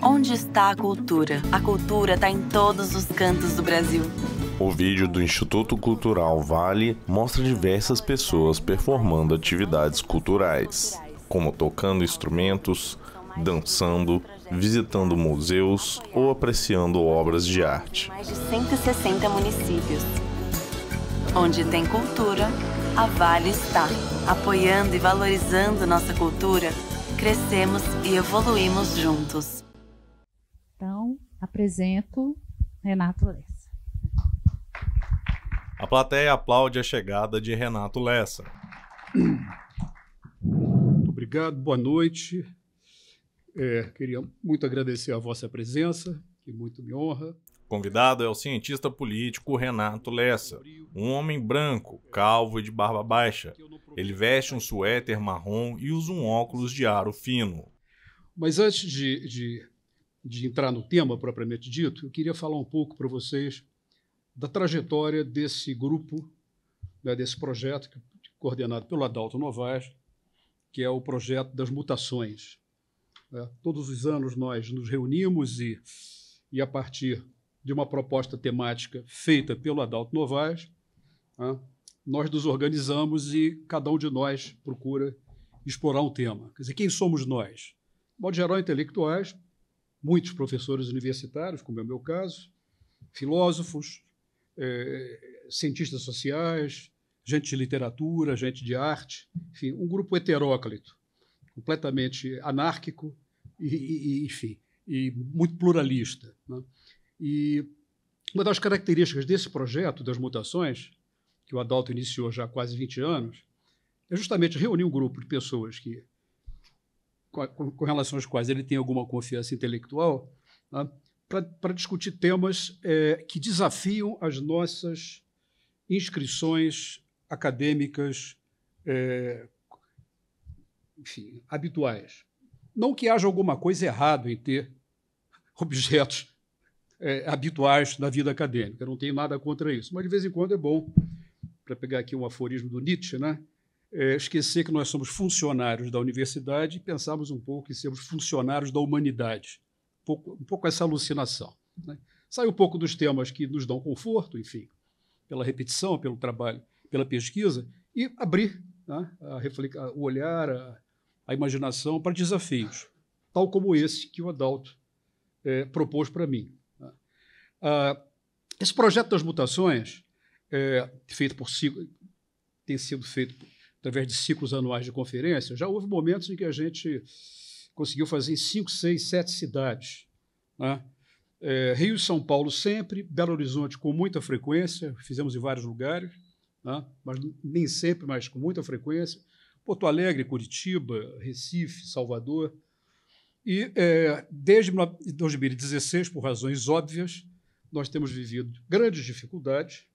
Onde está a cultura? A cultura está em todos os cantos do Brasil. O vídeo do Instituto Cultural Vale mostra diversas pessoas performando atividades culturais, como tocando instrumentos, dançando, visitando museus ou apreciando obras de arte. Mais de 160 municípios. Onde tem cultura, a Vale está. Apoiando e valorizando nossa cultura, crescemos e evoluímos juntos. Então, apresento Renato Lessa. A plateia aplaude a chegada de Renato Lessa. Muito obrigado, boa noite. Queria muito agradecer a vossa presença, que muito me honra. O convidado é o cientista político Renato Lessa, um homem branco, calvo e de barba baixa. Ele veste um suéter marrom e usa um óculos de aro fino. Mas antes de entrar no tema propriamente dito, eu queria falar um pouco para vocês da trajetória desse grupo, né, desse projeto coordenado pelo Adalto Novaes, que é o projeto das mutações. Todos os anos nós nos reunimos e a partir de uma proposta temática feita pelo Adalto Novaes, nós nos organizamos e cada um de nós procura explorar um tema. Quer dizer, quem somos nós? De modo geral, intelectuais, muitos professores universitários, como é o meu caso, filósofos, cientistas sociais, gente de literatura, gente de arte, enfim, um grupo heteróclito, completamente anárquico enfim, e muito pluralista, né? E uma das características desse projeto das mutações, que o Adalto iniciou já há quase 20 anos, é justamente reunir um grupo de pessoas com relação às quais ele tem alguma confiança intelectual, né, para discutir temas que desafiam as nossas inscrições acadêmicas, enfim, habituais. Não que haja alguma coisa errada em ter objetos habituais na vida acadêmica, não tenho nada contra isso, mas de vez em quando é bom, para pegar aqui um aforismo do Nietzsche, né, esquecer que nós somos funcionários da universidade e pensarmos um pouco em sermos funcionários da humanidade, um pouco essa alucinação, né? Sai um pouco dos temas que nos dão conforto, enfim, pela repetição, pelo trabalho, pela pesquisa, e abrir, né, o olhar, a imaginação para desafios, tal como esse que o Adalto propôs para mim. Esse projeto das mutações, tem sido feito através de ciclos anuais de conferência. Já houve momentos em que a gente conseguiu fazer em 5, 6, 7 cidades, né? Rio e São Paulo sempre, Belo Horizonte com muita frequência, fizemos em vários lugares, né? Mas nem sempre, mas com muita frequência. Porto Alegre, Curitiba, Recife, Salvador. E desde 2016, por razões óbvias, nós temos vivido grandes dificuldades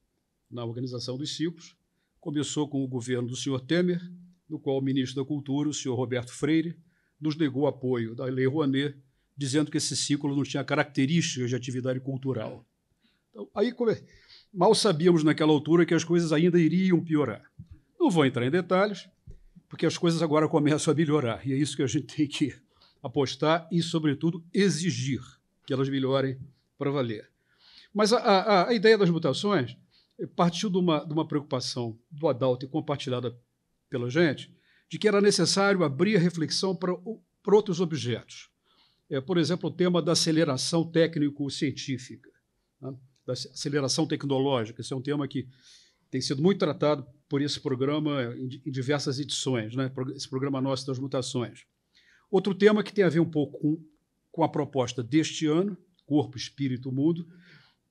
na organização dos ciclos. Começou com o governo do senhor Temer, no qual o ministro da Cultura, o senhor Roberto Freire, nos negou apoio da Lei Rouanet, dizendo que esse ciclo não tinha características de atividade cultural. Então, aí mal sabíamos naquela altura que as coisas ainda iriam piorar. Não vou entrar em detalhes, porque as coisas agora começam a melhorar, e é isso que a gente tem que apostar e, sobretudo, exigir que elas melhorem para valer. Mas a ideia das mutações partiu de uma preocupação do Adalto e compartilhada pela gente, de que era necessário abrir a reflexão para outros objetos. Por exemplo, o tema da aceleração técnico-científica, né? Da aceleração tecnológica. Esse é um tema que tem sido muito tratado por esse programa em diversas edições, né? Esse programa nosso das mutações. Outro tema que tem a ver um pouco com a proposta deste ano, Corpo, Espírito, Mundo,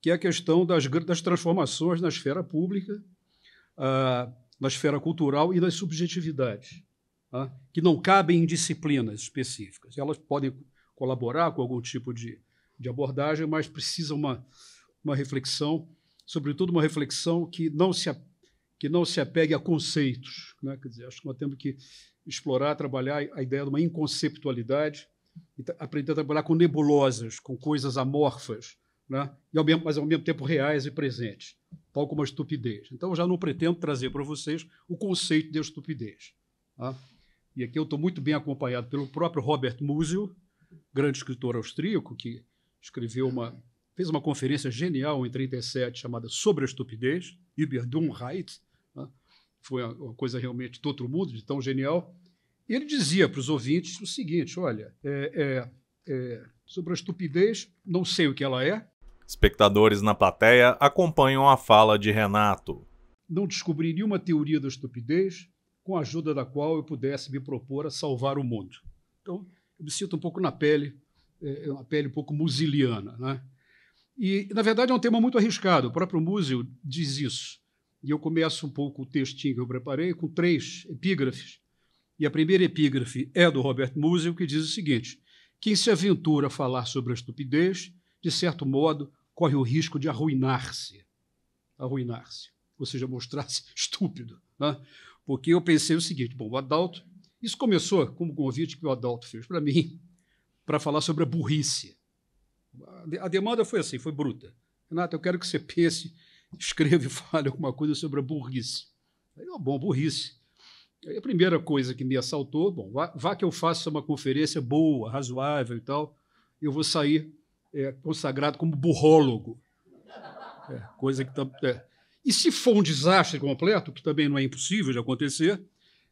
que é a questão das transformações na esfera pública, na esfera cultural e das subjetividades, tá? Que não cabem em disciplinas específicas. Elas podem colaborar com algum tipo de abordagem, mas precisa uma reflexão, sobretudo uma reflexão que não se apegue a conceitos, né? Quer dizer, acho que nós temos que explorar, trabalhar a ideia de uma inconceptualidade, e aprender a trabalhar com nebulosas, com coisas amorfas, né? Mas ao mesmo tempo reais e presentes, tal como a estupidez. Então, eu já não pretendo trazer para vocês o conceito de estupidez, tá? E aqui eu estou muito bem acompanhado pelo próprio Robert Musil, grande escritor austríaco que fez uma conferência genial em 1937 chamada Sobre a Estupidez, Über Dummheit, né? Foi uma coisa realmente de outro mundo, de tão genial. E ele dizia para os ouvintes o seguinte: olha, sobre a estupidez, não sei o que ela é. Espectadores na plateia acompanham a fala de Renato. Não descobri nenhuma teoria da estupidez com a ajuda da qual eu pudesse me propor a salvar o mundo. Então, eu me sinto um pouco na pele, uma pele um pouco musiliana, né? E, na verdade, é um tema muito arriscado. O próprio Musil diz isso. E eu começo um pouco o textinho que eu preparei com 3 epígrafes. E a primeira epígrafe é do Robert Musil, que diz o seguinte: quem se aventura a falar sobre a estupidez, de certo modo, corre o risco de arruinar-se. Arruinar-se. Ou seja, mostrar-se estúpido, né? Porque eu pensei o seguinte: bom, o Adalto... Isso começou como um convite que o Adalto fez para mim, para falar sobre a burrice. A demanda foi assim, foi bruta. Renato, eu quero que você pense, escreva e fale alguma coisa sobre a burrice. Aí, bom, burrice. Aí a primeira coisa que me assaltou, bom, vá que eu faça uma conferência boa, razoável e tal, eu vou sair consagrado como burrólogo. Coisa que... E se for um desastre completo, que também não é impossível de acontecer,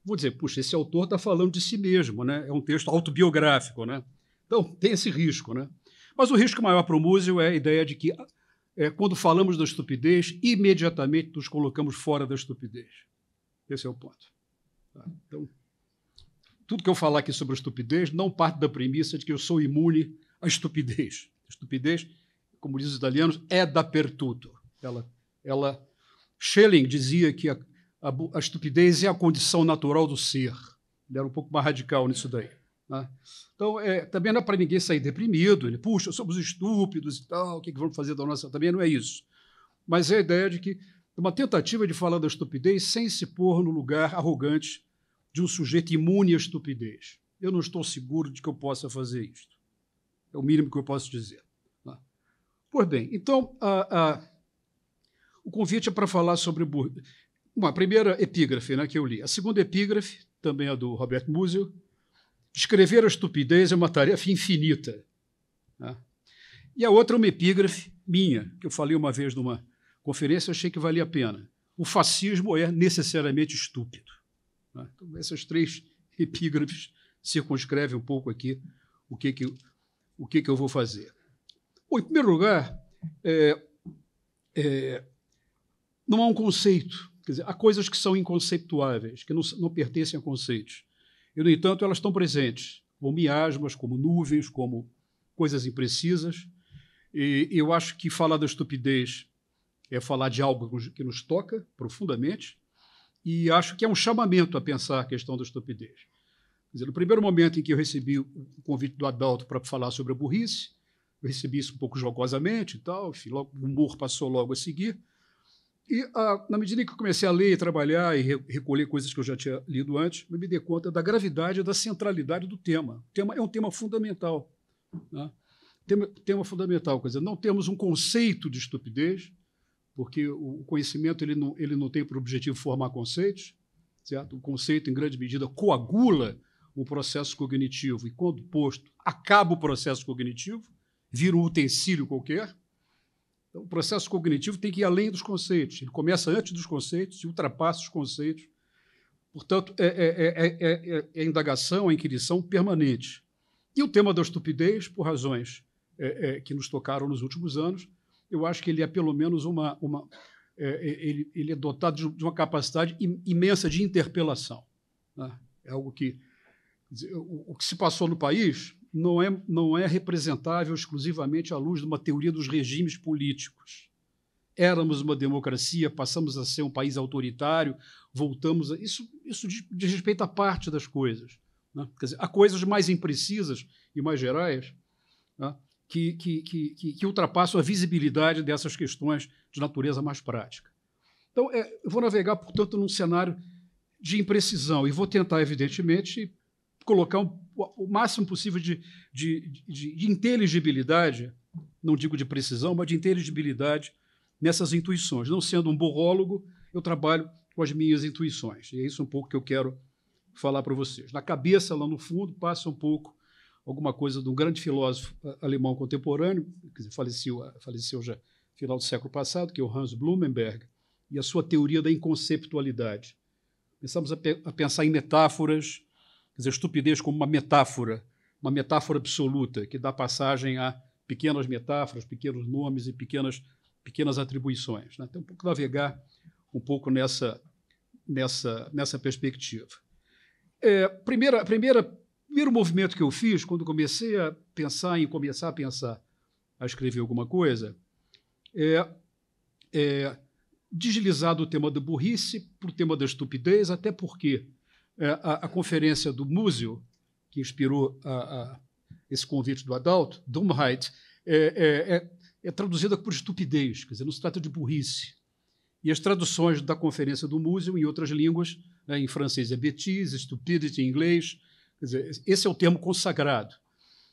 vou dizer, puxa, esse autor está falando de si mesmo, né? É um texto autobiográfico, né? Então, tem esse risco, né? Mas o risco maior para o Musil é a ideia de que, quando falamos da estupidez, imediatamente nos colocamos fora da estupidez. Esse é o ponto. Então, tudo que eu falar aqui sobre a estupidez não parte da premissa de que eu sou imune à estupidez. A estupidez, como dizem os italianos, é dappertutto. Schelling dizia que a estupidez é a condição natural do ser. Ele era um pouco mais radical nisso daí, né? Então, também não é para ninguém sair deprimido. Ele, puxa, somos estúpidos e tal, o que vamos fazer da nossa... Também não é isso. Mas é a ideia de que uma tentativa de falar da estupidez sem se pôr no lugar arrogante de um sujeito imune à estupidez. Eu não estou seguro de que eu possa fazer isto. É o mínimo que eu posso dizer, né? Pois bem, então, o convite é para falar sobre... Uma primeira epígrafe, né, que eu li. A segunda epígrafe, também é do Robert Musil: escrever a estupidez é uma tarefa infinita, né? E a outra é uma epígrafe minha, que eu falei uma vez numa conferência, achei que valia a pena. O fascismo é necessariamente estúpido, né? Então, essas 3 epígrafes circunscrevem um pouco aqui o que eu vou fazer. Bom, em primeiro lugar, não há um conceito. Quer dizer, há coisas que são inconceptuáveis, que não pertencem a conceitos. E, no entanto, elas estão presentes, como miasmas, como nuvens, como coisas imprecisas. E eu acho que falar da estupidez é falar de algo que nos toca profundamente, e acho que é um chamamento a pensar a questão da estupidez. Quer dizer, no primeiro momento em que eu recebi o convite do Adalto para falar sobre a burrice, eu recebi isso um pouco jocosamente e tal, enfim, logo, o humor passou logo a seguir. E, na medida em que eu comecei a ler e trabalhar e recolher coisas que eu já tinha lido antes, eu me dei conta da gravidade e da centralidade do tema. O tema é um tema fundamental, né? Tema fundamental, quer dizer, não temos um conceito de estupidez, porque o conhecimento ele não tem por objetivo formar conceitos, certo? O conceito, em grande medida, coagula o processo cognitivo e, quando posto, acaba o processo cognitivo, vira um utensílio qualquer. Então, o processo cognitivo tem que ir além dos conceitos. Ele começa antes dos conceitos e ultrapassa os conceitos. Portanto, é indagação, é inquirição permanente. E o tema da estupidez, por razões que nos tocaram nos últimos anos, eu acho que ele é, pelo menos, ele é dotado de uma capacidade imensa de interpelação, né? É algo que... O que se passou no país não é representável exclusivamente à luz de uma teoria dos regimes políticos. Éramos uma democracia, passamos a ser um país autoritário, voltamos a... Isso diz respeito à parte das coisas, né? Quer dizer, há coisas mais imprecisas e mais gerais, né, que ultrapassam a visibilidade dessas questões de natureza mais prática. Então, eu vou navegar, portanto, num cenário de imprecisão e vou tentar, evidentemente, colocar o máximo possível de inteligibilidade, não digo de precisão, mas de inteligibilidade nessas intuições. Não sendo um burrólogo, eu trabalho com as minhas intuições. E é isso um pouco que eu quero falar para vocês. Na cabeça, lá no fundo, passa um pouco alguma coisa de um grande filósofo alemão contemporâneo, quer dizer, faleceu já no final do século passado, que é o Hans Blumenberg, e a sua teoria da inconceptualidade. Começamos a pensar em metáforas, quer dizer, a estupidez como uma metáfora absoluta, que dá passagem a pequenas metáforas, pequenos nomes e pequenas atribuições, né? Então, um pouco navegar um pouco nessa perspectiva. Primeiro movimento que eu fiz, quando comecei a pensar a escrever alguma coisa, deslizar do tema da burrice para o tema da estupidez, até porque a conferência do Musil, que inspirou esse convite do Adalto, Dummheit, é traduzida por estupidez, quer dizer, não se trata de burrice. E as traduções da conferência do Musil em outras línguas, né, em francês é bêtise, stupidity em inglês, quer dizer, esse é o termo consagrado.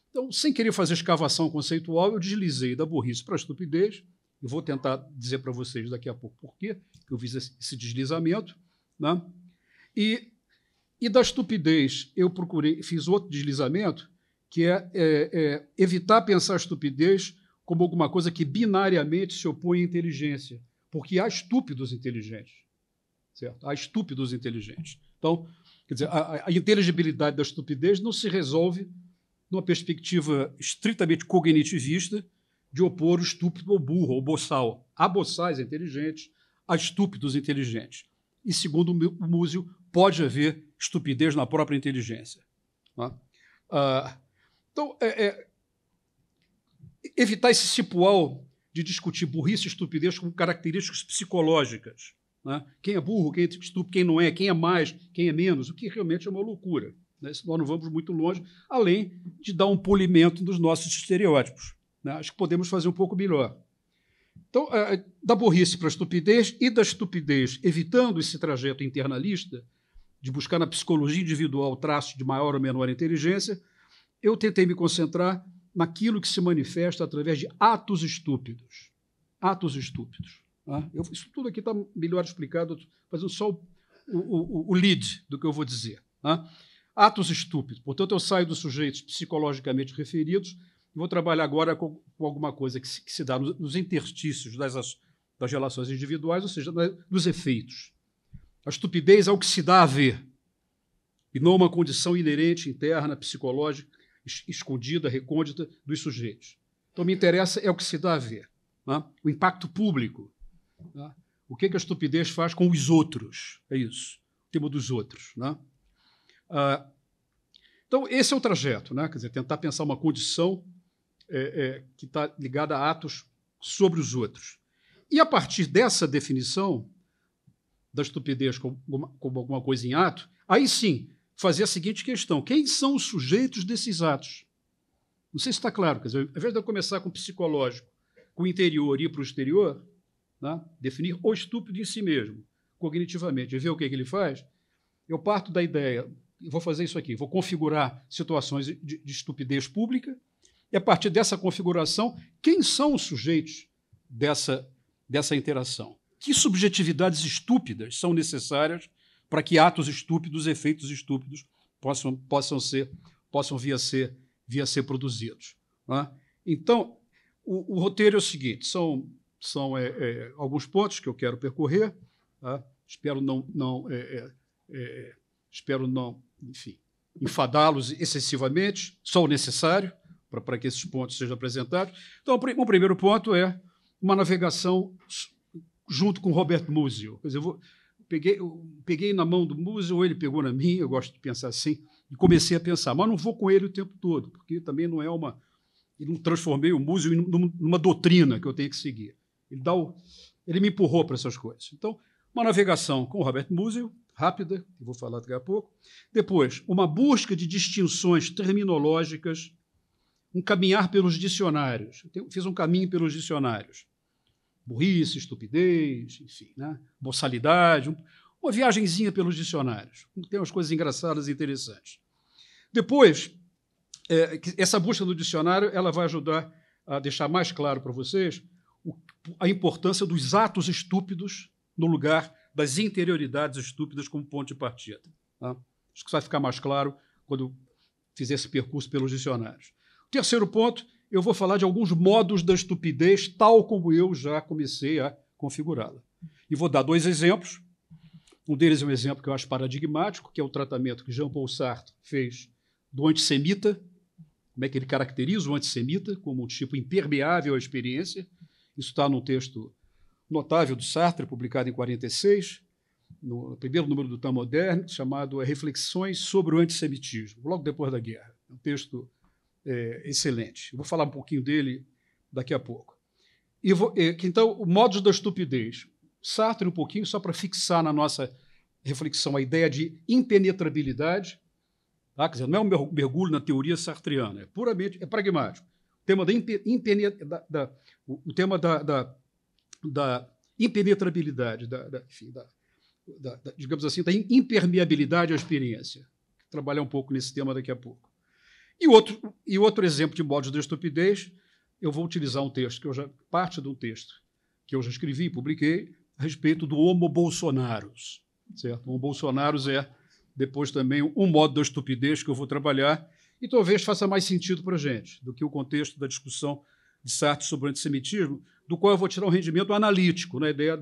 Então, sem querer fazer escavação conceitual, eu deslizei da burrice para a estupidez. Eu vou tentar dizer para vocês daqui a pouco por quê que eu fiz esse deslizamento, né? E da estupidez eu fiz outro deslizamento, que é evitar pensar a estupidez como alguma coisa que binariamente se opõe à inteligência, porque há estúpidos inteligentes, certo? Há estúpidos inteligentes. Então, quer dizer, a inteligibilidade da estupidez não se resolve numa perspectiva estritamente cognitivista de opor o estúpido ao burro, ao boçal. Há boçais inteligentes, há estúpidos inteligentes. E, segundo o Musil, pode haver estupidez na própria inteligência. Tá? Então, evitar esse cipual de discutir burrice e estupidez como características psicológicas. Né? Quem é burro, quem é estúpido, quem não é, quem é mais, quem é menos, o que realmente é uma loucura. Né? Nós não vamos muito longe, além de dar um polimento dos nossos estereótipos. Né? Acho que podemos fazer um pouco melhor. Então, da burrice para a estupidez e da estupidez, evitando esse trajeto internalista de buscar na psicologia individual traços de maior ou menor inteligência, eu tentei me concentrar naquilo que se manifesta através de atos estúpidos. Atos estúpidos. Tá? Isso tudo aqui está melhor explicado, fazendo só o lead do que eu vou dizer. Tá? Atos estúpidos. Portanto, eu saio dos sujeitos psicologicamente referidos e vou trabalhar agora com alguma coisa que se dá nos interstícios das relações individuais, ou seja, nos efeitos. A estupidez é o que se dá a ver, e não uma condição inerente, interna, psicológica, escondida, recôndita dos sujeitos. Então, me interessa é o que se dá a ver. Né? O impacto público. Né? O que a estupidez faz com os outros. É isso. O tema dos outros. Né? Então, esse é o trajeto. Né? Quer dizer, tentar pensar uma condição que está ligada a atos sobre os outros. E, a partir dessa definição da estupidez como alguma coisa em ato, aí sim, fazer a seguinte questão: quem são os sujeitos desses atos? Não sei se está claro. Quer dizer, ao invés de eu começar com o psicológico, com o interior e ir para o exterior, né, definir o estúpido em si mesmo, cognitivamente, e ver o que ele faz, eu parto da ideia, eu vou fazer isso aqui, vou configurar situações de estupidez pública, e a partir dessa configuração, quem são os sujeitos dessa interação? Que subjetividades estúpidas são necessárias para que atos estúpidos, efeitos estúpidos possam vir a ser produzidos. Né? Então, o roteiro é o seguinte: são alguns pontos que eu quero percorrer. Tá? Espero não, enfim, enfadá-los excessivamente, só o necessário para que esses pontos sejam apresentados. Então, o primeiro ponto é uma navegação junto com Robert Musil. Quer dizer, peguei na mão do Musil, ele pegou na minha, eu gosto de pensar assim, e comecei a pensar, mas não vou com ele o tempo todo, porque também não é uma... Eu não transformei o Musil numa doutrina que eu tenho que seguir. Ele me empurrou para essas coisas. Então, uma navegação com o Robert Musil, rápida, que vou falar daqui a pouco. Depois, uma busca de distinções terminológicas, um caminhar pelos dicionários. Fiz um caminho pelos dicionários. Burrice, estupidez, enfim, né? Boçalidade, uma viagenzinha pelos dicionários. Tem umas coisas engraçadas e interessantes. Depois, essa busca no dicionário ela vai ajudar a deixar mais claro para vocês a importância dos atos estúpidos no lugar das interioridades estúpidas como ponto de partida. Tá? Acho que vai ficar mais claro quando fizer esse percurso pelos dicionários. O terceiro ponto, eu vou falar de alguns modos da estupidez, tal como eu já comecei a configurá-la. E vou dar 2 exemplos. Um deles é um exemplo que eu acho paradigmático, que é o tratamento que Jean-Paul Sartre fez do antissemita. Como é que ele caracteriza o antissemita como um tipo impermeável à experiência. Isso está num texto notável do Sartre, publicado em 1946, no primeiro número do Temps Moderne, chamado Reflexões sobre o Antissemitismo, logo depois da guerra. É um texto excelente. Eu vou falar um pouquinho dele daqui a pouco. Então, o modos da estupidez. Sartre, um pouquinho, só para fixar na nossa reflexão a ideia de impenetrabilidade. Tá? Quer dizer, não é um mergulho na teoria sartreana, é puramente pragmático. O tema da impenetrabilidade, digamos assim, da impermeabilidade à experiência. Vou trabalhar um pouco nesse tema daqui a pouco. E outro exemplo de modos da estupidez, eu vou utilizar um texto, parte de um texto que eu já escrevi e publiquei, a respeito do Homo Bolsonaros. Certo? O Homo Bolsonaros é, depois, também um modo da estupidez que eu vou trabalhar e talvez faça mais sentido para a gente do que o contexto da discussão de Sartre sobre o antissemitismo, do qual eu vou tirar um rendimento analítico na ideia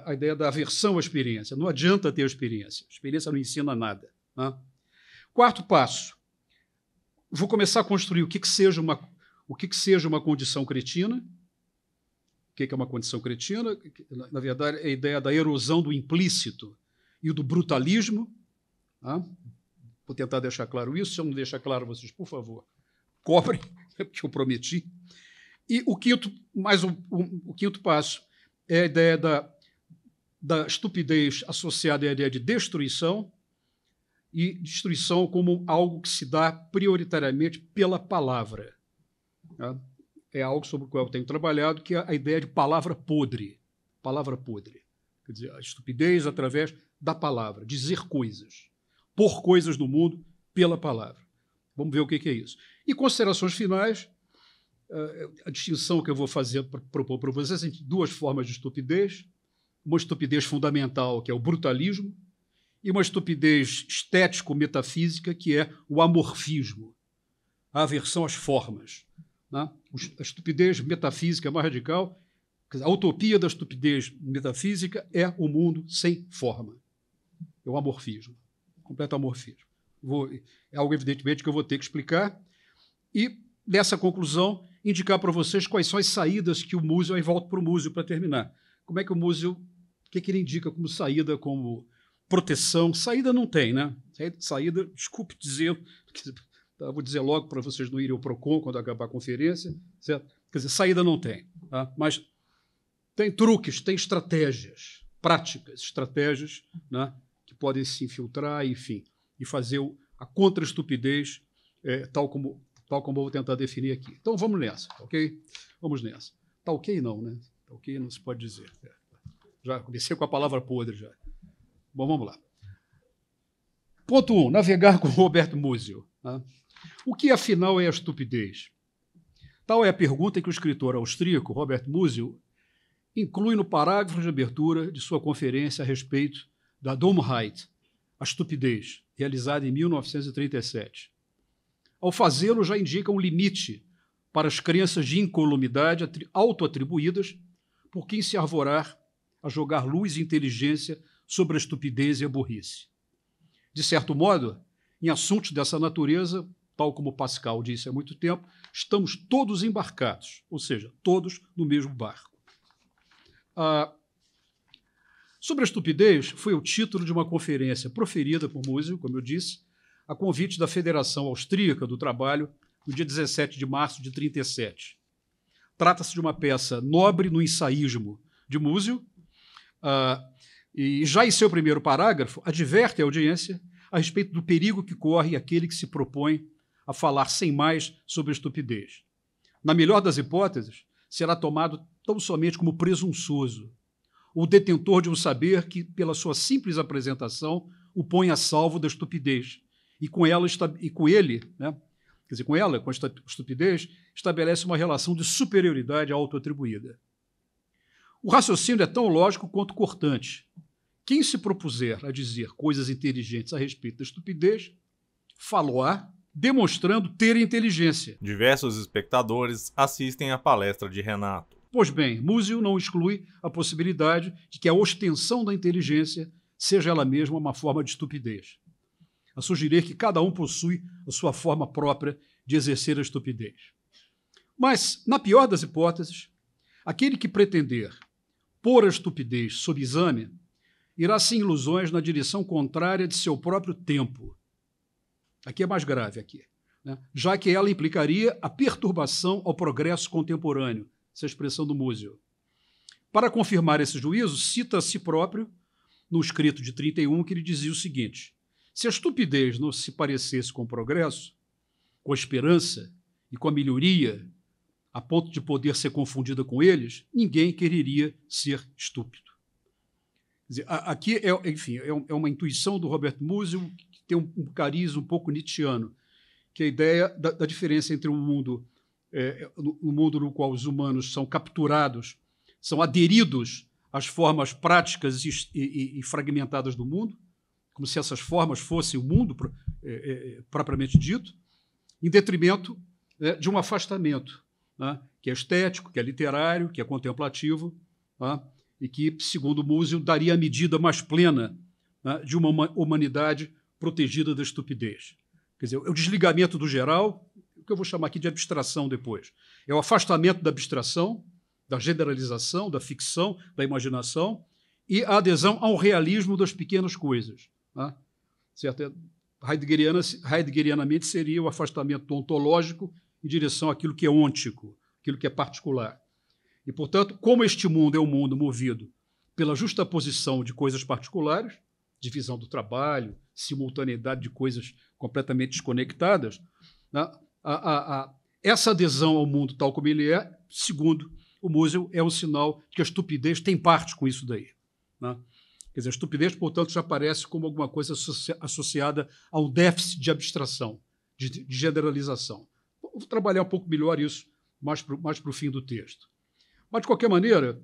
a ideia da aversão à experiência. Não adianta ter a experiência não ensina nada. Né? Quarto passo, vou começar a construir o que seja uma condição cretina. O que é uma condição cretina? Na verdade, é a ideia da erosão do implícito e do brutalismo. Tá? Vou tentar deixar claro isso. Se eu não deixar claro, vocês, por favor, cobrem, porque eu prometi. E o quinto passo é a ideia da estupidez associada à ideia de destruição, e destruição como algo que se dá prioritariamente pela palavra. Tá? É algo sobre o qual eu tenho trabalhado, que é a ideia de palavra podre. Palavra podre. Quer dizer, a estupidez através da palavra, dizer coisas, pôr coisas no mundo pela palavra. Vamos ver o que é isso. E considerações finais, a distinção que eu vou fazer, propor para vocês, entre 2 formas de estupidez. Uma estupidez fundamental, que é o brutalismo, e uma estupidez estético-metafísica, que é o amorfismo, a aversão às formas. Né? A estupidez metafísica mais radical, a utopia da estupidez metafísica é o mundo sem forma. É o amorfismo, completo amorfismo. É algo, evidentemente, que eu vou ter que explicar e, nessa conclusão, indicar para vocês quais são as saídas que o Musil, aí volto para o Musil para terminar. Como é que o Musil, o que ele indica como saída, como proteção? Saída não tem, né? Saída, desculpe dizer, vou dizer logo para vocês não irem ao PROCON quando acabar a conferência, certo? Quer dizer, saída não tem, tá? Mas tem truques, tem estratégias, práticas, estratégias, né, que podem se infiltrar, enfim, e fazer a contra-estupidez, tal como eu vou tentar definir aqui. Então, vamos nessa, tá ok? Vamos nessa. Tá ok não, né? Tá ok não se pode dizer. Já comecei com a palavra podre, já. Bom, vamos lá. Ponto 1, navegar com Robert Musil. Tá? O que, afinal, é a estupidez? Tal é a pergunta que o escritor austríaco Robert Musil inclui no parágrafo de abertura de sua conferência a respeito da Dummheit, a estupidez, realizada em 1937. Ao fazê-lo, já indica um limite para as crenças de incolumidade autoatribuídas por quem se arvorar a jogar luz e inteligência sobre a estupidez e a burrice. De certo modo, em assuntos dessa natureza, tal como Pascal disse há muito tempo, estamos todos embarcados, ou seja, todos no mesmo barco. Sobre a estupidez, foi o título de uma conferência proferida por Musil, como eu disse, a convite da Federação Austríaca do Trabalho, no dia 17 de março de 1937. Trata-se de uma peça nobre no ensaísmo de Musil, e já em seu primeiro parágrafo, adverte a audiência a respeito do perigo que corre aquele que se propõe a falar sem mais sobre a estupidez. Na melhor das hipóteses, será tomado tão somente como presunçoso, ou detentor de um saber que, pela sua simples apresentação, o põe a salvo da estupidez, e com ela, né, quer dizer, com a estupidez, estabelece uma relação de superioridade autoatribuída. O raciocínio é tão lógico quanto cortante. Quem se propuser a dizer coisas inteligentes a respeito da estupidez, falo-á, demonstrando ter inteligência. Diversos espectadores assistem à palestra de Renato. Pois bem, Musil não exclui a possibilidade de que a ostensão da inteligência seja ela mesma uma forma de estupidez, a sugerir que cada um possui a sua forma própria de exercer a estupidez. Mas, na pior das hipóteses, aquele que pretender pôr a estupidez sob exame irá sem ilusões na direção contrária de seu próprio tempo. Aqui é mais grave, né? Já que ela implicaria a perturbação ao progresso contemporâneo, essa é a expressão do Musil. Para confirmar esse juízo, cita a si próprio, no escrito de 31, que ele dizia o seguinte: se a estupidez não se parecesse com o progresso, com a esperança e com a melhoria, a ponto de poder ser confundida com eles, ninguém quereria ser estúpido. Quer dizer, aqui, enfim, é uma intuição do Robert Musil que tem um cariz um pouco nietzschiano, que é a ideia da diferença entre um mundo, no mundo no qual os humanos são capturados, são aderidos às formas práticas e fragmentadas do mundo, como se essas formas fossem o mundo propriamente dito, em detrimento de um afastamento, né, que é estético, que é literário, que é contemplativo, né, e que, segundo Musil, daria a medida mais plena, né, de uma humanidade protegida da estupidez. Quer dizer, é o desligamento do geral, o que eu vou chamar aqui de abstração depois. É o afastamento da abstração, da generalização, da ficção, da imaginação, e a adesão ao realismo das pequenas coisas. Né? Certo? Heideggerianamente seria o afastamento ontológico em direção àquilo que é ôntico, aquilo que é particular. E, portanto, como este mundo é um mundo movido pela justaposição de coisas particulares, divisão do trabalho, simultaneidade de coisas completamente desconectadas, né, essa adesão ao mundo tal como ele é, segundo o Musil, é um sinal de que a estupidez tem parte com isso daí. Né? Quer dizer, a estupidez, portanto, já aparece como alguma coisa associada a um déficit de abstração, de generalização. Vou trabalhar um pouco melhor isso mais para o fim do texto. Mas, de qualquer maneira,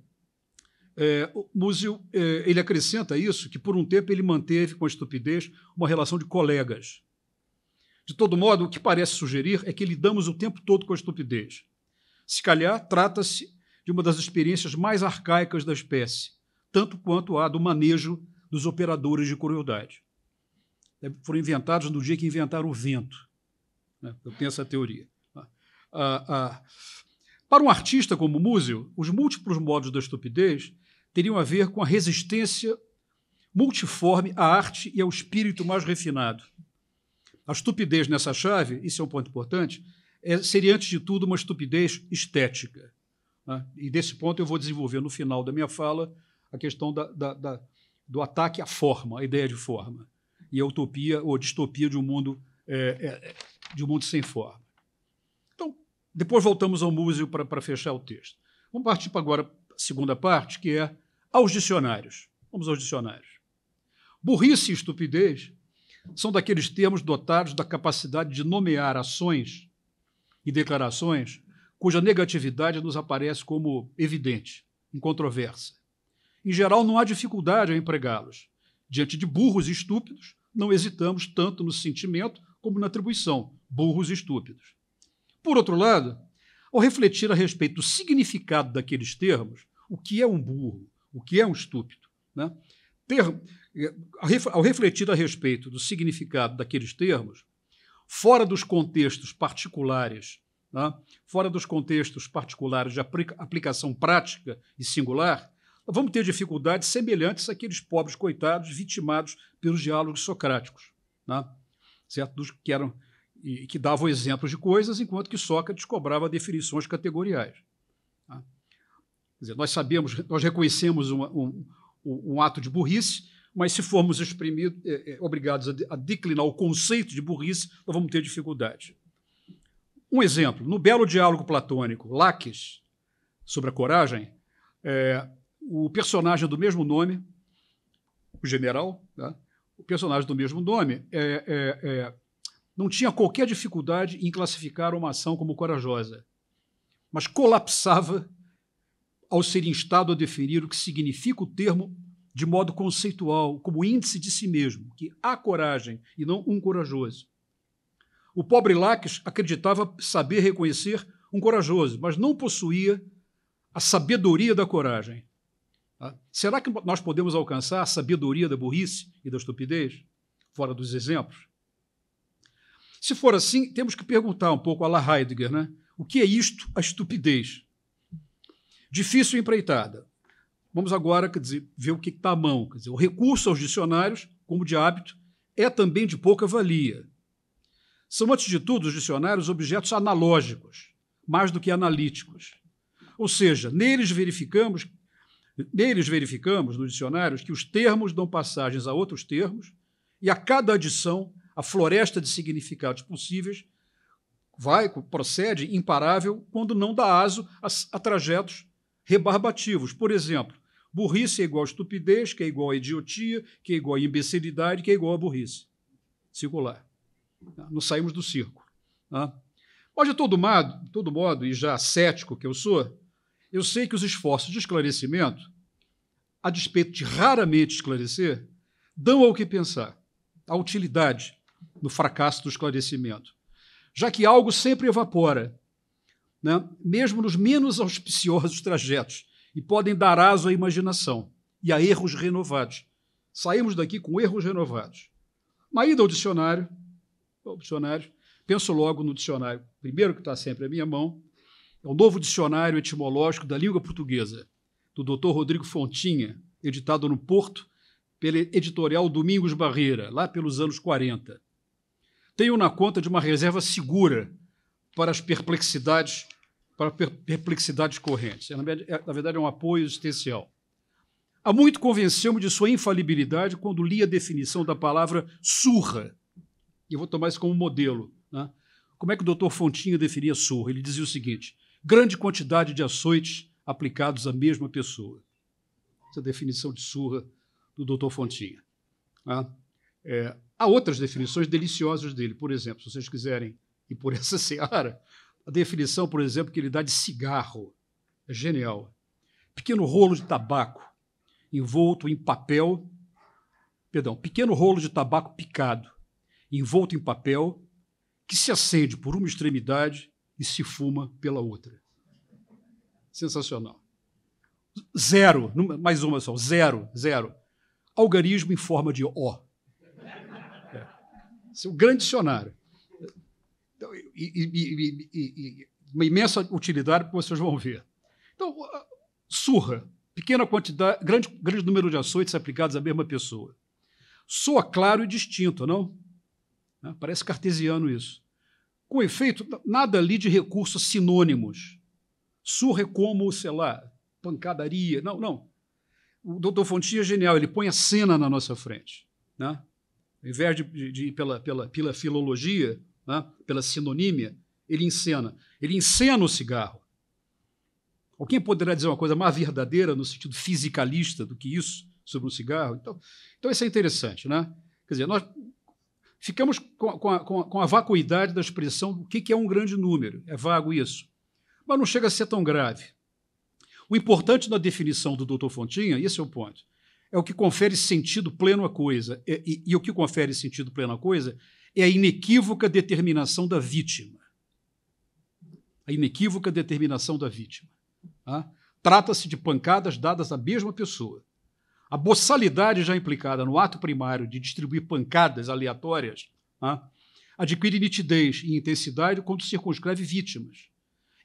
o Musil ele acrescenta isso, que por um tempo ele manteve com a estupidez uma relação de colegas. De todo modo, o que parece sugerir é que lidamos o tempo todo com a estupidez. Se calhar, trata-se de uma das experiências mais arcaicas da espécie, tanto quanto a do manejo dos operadores de crueldade. Foram inventados no dia que inventaram o vento. Eu tenho essa teoria. Para um artista como Musil, os múltiplos modos da estupidez teriam a ver com a resistência multiforme à arte e ao espírito mais refinado. A estupidez nessa chave, isso é um ponto importante, seria, antes de tudo, uma estupidez estética. Né? E desse ponto eu vou desenvolver no final da minha fala a questão do ataque à forma, a ideia de forma, e a utopia ou distopia de um mundo sem forma. Então, depois voltamos ao Musil para fechar o texto. Vamos partir para agora a segunda parte, que é aos dicionários. Vamos aos dicionários. Burrice e estupidez são daqueles termos dotados da capacidade de nomear ações e declarações cuja negatividade nos aparece como evidente, incontroversa. Em geral, não há dificuldade a empregá-los. Diante de burros e estúpidos, não hesitamos tanto no sentimento como na atribuição, burros e estúpidos. Por outro lado, ao refletir a respeito do significado daqueles termos, o que é um burro, o que é um estúpido, né? Ao refletir a respeito do significado daqueles termos, fora dos contextos particulares, né? Fora dos contextos particulares de aplicação prática e singular, vamos ter dificuldades semelhantes àqueles pobres coitados vitimados pelos diálogos socráticos, né? Certo? Que davam exemplos de coisas, enquanto que Sócrates cobrava definições categoriais. Tá? Quer dizer, nós reconhecemos um ato de burrice, mas se formos obrigados a declinar o conceito de burrice, nós vamos ter dificuldade. Um exemplo, no belo diálogo platônico, Laques, sobre a coragem, o personagem do mesmo nome, o general, tá? O personagem do mesmo nome não tinha qualquer dificuldade em classificar uma ação como corajosa, mas colapsava ao ser instado a definir o que significa o termo de modo conceitual, como índice de si mesmo, que há coragem e não um corajoso. O pobre Laques acreditava saber reconhecer um corajoso, mas não possuía a sabedoria da coragem. Tá? Será que nós podemos alcançar a sabedoria da burrice e da estupidez, fora dos exemplos? Se for assim, temos que perguntar um pouco a la Heidegger, né? O que é isto, a estupidez? Difícil empreitada. Vamos agora, quer dizer, ver o que está à mão. Quer dizer, o recurso aos dicionários, como de hábito, é também de pouca valia. São, antes de tudo, os dicionários objetos analógicos, mais do que analíticos. Ou seja, neles verificamos nos dicionários que os termos dão passagens a outros termos e a cada adição a floresta de significados possíveis procede imparável quando não dá aso a trajetos rebarbativos. Por exemplo, burrice é igual a estupidez, que é igual a idiotia, que é igual a imbecilidade, que é igual a burrice. Circular. Não saímos do circo. Mas, de todo modo, e já cético que eu sou, eu sei que os esforços de esclarecimento, a despeito de raramente esclarecer, dão ao que pensar, a utilidade no fracasso do esclarecimento, já que algo sempre evapora, né? Mesmo nos menos auspiciosos trajetos, e podem dar aso à imaginação e a erros renovados. Saímos daqui com erros renovados. Na ida ao dicionário, penso logo no dicionário, primeiro que está sempre à minha mão, é o novo dicionário etimológico da língua portuguesa, do Dr. Rodrigo Fontinha, editado no Porto pela editorial Domingos Barreira, lá pelos anos 40. Tenho na conta de uma reserva segura para as perplexidades correntes. Na verdade, é um apoio existencial. Há muito convenceu-me de sua infalibilidade quando li a definição da palavra surra. E eu vou tomar isso como modelo. Né? Como é que o Dr. Fontinha definia surra? Ele dizia o seguinte: grande quantidade de açoites aplicados à mesma pessoa. Essa é a definição de surra do Dr. Fontinha. Há outras definições deliciosas dele. Por exemplo, se vocês quiserem ir por essa seara, a definição, por exemplo, que ele dá de cigarro é genial. Pequeno rolo de tabaco envolto em papel... pequeno rolo de tabaco picado, envolto em papel, que se acende por uma extremidade e se fuma pela outra. Sensacional. Zero, mais uma só, zero. Algarismo em forma de O. Esse é um grande dicionário. E uma imensa utilidade que vocês vão ver. Então, surra, pequena quantidade, grande número de açoites aplicados à mesma pessoa. Soa claro e distinto, não? Parece cartesiano isso. Com efeito, nada ali de recursos sinônimos. Surra é como, sei lá, pancadaria. Não. O Dr. Fontinha é genial, ele põe a cena na nossa frente. Né? Ao invés de ir pela filologia, né? Pela sinonímia, ele encena. Ele encena o cigarro. Alguém poderá dizer uma coisa mais verdadeira, no sentido fisicalista, do que isso, sobre um cigarro? Então isso é interessante. Né? Quer dizer, nós ficamos com a vacuidade da expressão do que é um grande número. É vago isso. Mas não chega a ser tão grave. O importante na definição do Dr. Fontinha, esse é o ponto, é o que confere sentido pleno à coisa. E o que confere sentido pleno à coisa é a inequívoca determinação da vítima. A inequívoca determinação da vítima. Tá? Trata-se de pancadas dadas à mesma pessoa. A boçalidade já implicada no ato primário de distribuir pancadas aleatórias, tá? Adquire nitidez e intensidade quando circunscreve vítimas.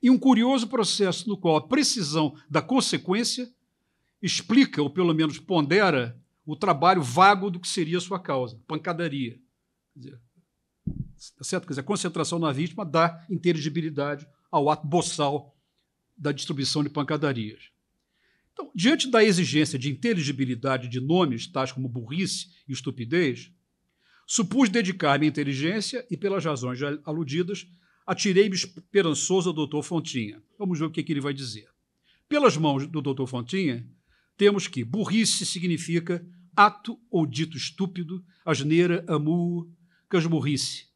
E um curioso processo no qual a precisão da consequência explica, ou pelo menos pondera, o trabalho vago do que seria sua causa, pancadaria. Quer dizer, tá certo? Quer dizer, a concentração na vítima dá inteligibilidade ao ato boçal da distribuição de pancadarias. Então, diante da exigência de inteligibilidade de nomes, tais como burrice e estupidez, supus dedicar-me à inteligência e, pelas razões já aludidas, atirei-me esperançoso ao Dr. Fontinha. Vamos ver o que ele vai dizer. Pelas mãos do Dr. Fontinha, temos que burrice significa ato ou dito estúpido, asneira, amu, casmurrice.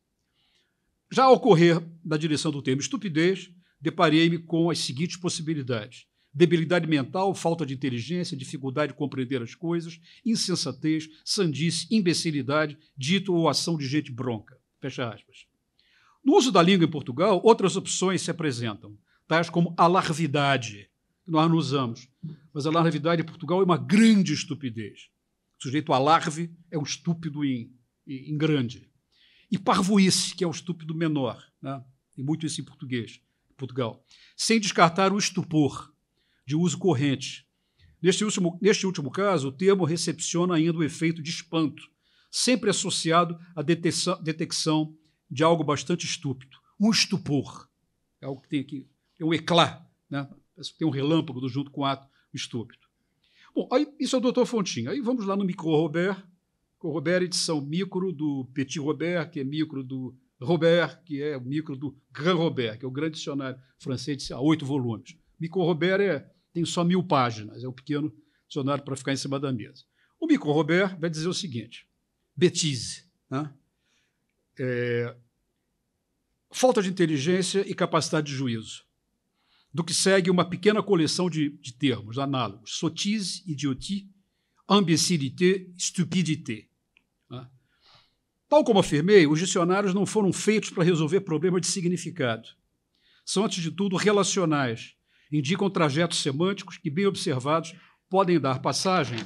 Já ao correr da direção do termo estupidez, deparei-me com as seguintes possibilidades: debilidade mental, falta de inteligência, dificuldade de compreender as coisas, insensatez, sandice, imbecilidade, dito ou ação de gente bronca. Fecha aspas. No uso da língua em Portugal, outras opções se apresentam, tais como a larvidade, que nós não usamos. Mas a larvidade em Portugal é uma grande estupidez. O sujeito alarve é um estúpido em grande. E parvoíce, que é um estúpido menor. Né? Tem muito isso em português, em Portugal. Sem descartar o estupor, de uso corrente. Neste último caso, o termo recepciona ainda o efeito de espanto, sempre associado à detecção de algo bastante estúpido. Um estupor. É algo que tem aqui, tem um eclat, né? Tem um relâmpago junto com o ato estúpido. Bom, aí, isso é o Dr. Fontinha. Aí vamos lá no Micro-Robert. Robert, edição micro do Petit Robert, que é micro do Robert, que é o micro do Grand Robert, que é o grande dicionário francês a 8 volumes. Micro-Robert tem só 1000 páginas, é um pequeno dicionário para ficar em cima da mesa. O Micro-Robert vai dizer o seguinte: bêtise, né? Falta de inteligência e capacidade de juízo, do que segue uma pequena coleção de termos análogos: sottise, idiotie, imbécilité, stupidité. Né? Tal como afirmei, os dicionários não foram feitos para resolver problemas de significado. São, antes de tudo, relacionais, indicam trajetos semânticos que, bem observados, podem dar passagem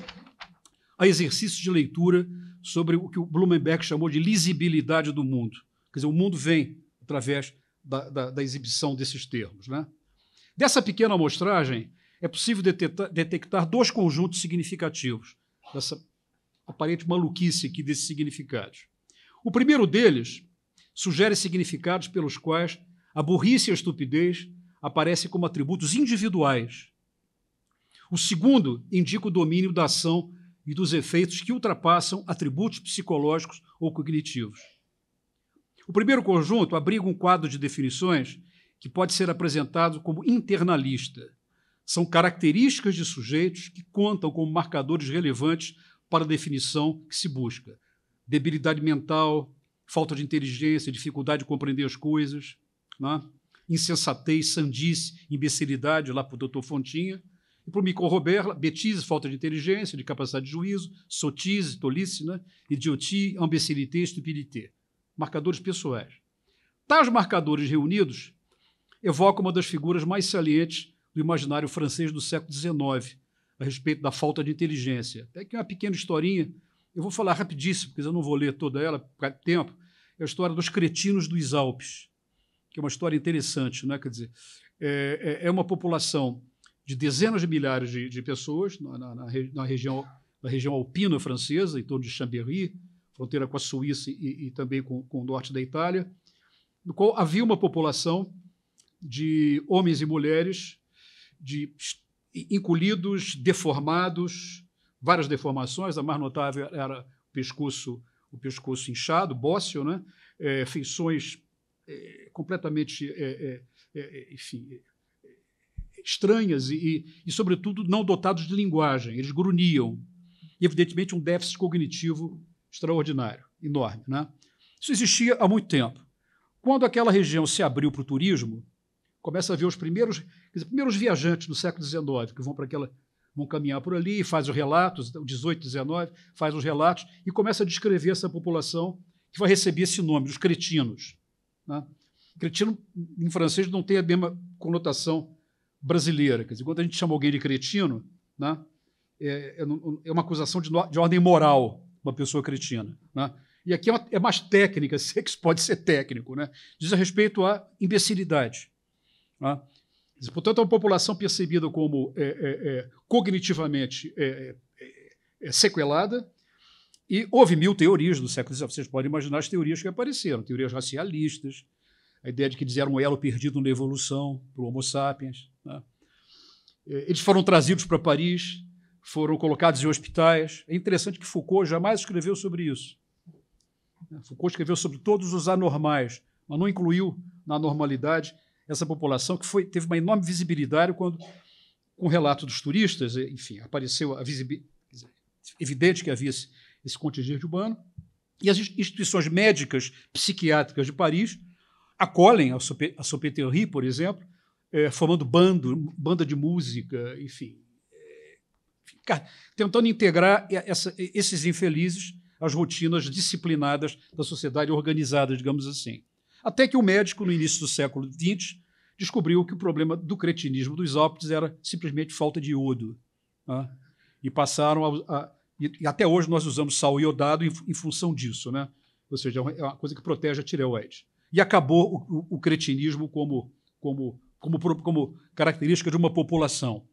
a exercícios de leitura sobre o que o Blumenberg chamou de lisibilidade do mundo. Quer dizer, o mundo vem através da exibição desses termos. Né? Dessa pequena amostragem, é possível detectar dois conjuntos significativos, dessa aparente maluquice aqui desses significados. O primeiro deles sugere significados pelos quais a burrice e a estupidez aparecem como atributos individuais. O segundo indica o domínio da ação e dos efeitos que ultrapassam atributos psicológicos ou cognitivos. O primeiro conjunto abriga um quadro de definições que pode ser apresentado como internalista. São características de sujeitos que contam como marcadores relevantes para a definição que se busca. Debilidade mental, falta de inteligência, dificuldade de compreender as coisas, né? Insensatez, sandice, imbecilidade, lá para o Dr. Fontinha. E para o Micro-Robert, bêtise, falta de inteligência, de capacidade de juízo, sottise, tolice, né? Idiotie, imbécilité, stupidité. Marcadores pessoais. Tais marcadores reunidos evocam uma das figuras mais salientes do imaginário francês do século XIX, a respeito da falta de inteligência. Até que uma pequena historinha, eu vou falar rapidíssimo, porque eu não vou ler toda ela por causa do tempo, é a história dos cretinos dos Alpes, que é uma história interessante, né? Quer dizer, é uma população de dezenas de milhares de pessoas na região alpina francesa, em torno de Chambéry, fronteira com a Suíça e também com o norte da Itália, no qual havia uma população de homens e mulheres encolhidos, deformados, várias deformações. A mais notável era o pescoço inchado, bósseo, né? Feições completamente enfim, estranhas e, sobretudo, não dotados de linguagem. Eles grunhiam. E, evidentemente, um déficit cognitivo extraordinário, enorme. Né? Isso existia há muito tempo. Quando aquela região se abriu para o turismo, começa a ver os primeiros viajantes do século XIX que vão caminhar por ali, faz os relatos, 18, 19, faz os relatos e começa a descrever essa população que vai receber esse nome, os cretinos. Né? Cretino, em francês, não tem a mesma conotação brasileira. Quer dizer, quando a gente chama alguém de cretino, né, é uma acusação de ordem moral, uma pessoa cretina. Né? E aqui é mais técnica, se é que isso pode ser técnico. Né? Diz a respeito à imbecilidade. Né? Portanto, é uma população percebida como cognitivamente sequelada, e houve 1000 teorias do século XIX. Vocês podem imaginar as teorias que apareceram, teorias racialistas, a ideia de que eles eram um elo perdido na evolução para o Homo sapiens. Né? Eles foram trazidos para Paris, foram colocados em hospitais. É interessante que Foucault jamais escreveu sobre isso. Foucault escreveu sobre todos os anormais, mas não incluiu na normalidade essa população que teve uma enorme visibilidade quando, com o relato dos turistas, enfim, apareceu a visibilidade. Evidente que havia esse contingente humano, e as instituições médicas psiquiátricas de Paris acolhem a Salpêtrière, por exemplo, formando banda de música, enfim, tentando integrar esses infelizes às rotinas disciplinadas da sociedade organizada, digamos assim. Até que o médico, no início do século XX, descobriu que o problema do cretinismo dos hóspedes era simplesmente falta de iodo. Né? E passaram e até hoje nós usamos sal iodado em função disso, né? Ou seja, é uma coisa que protege a tireoide. E acabou o cretinismo como característica de uma população.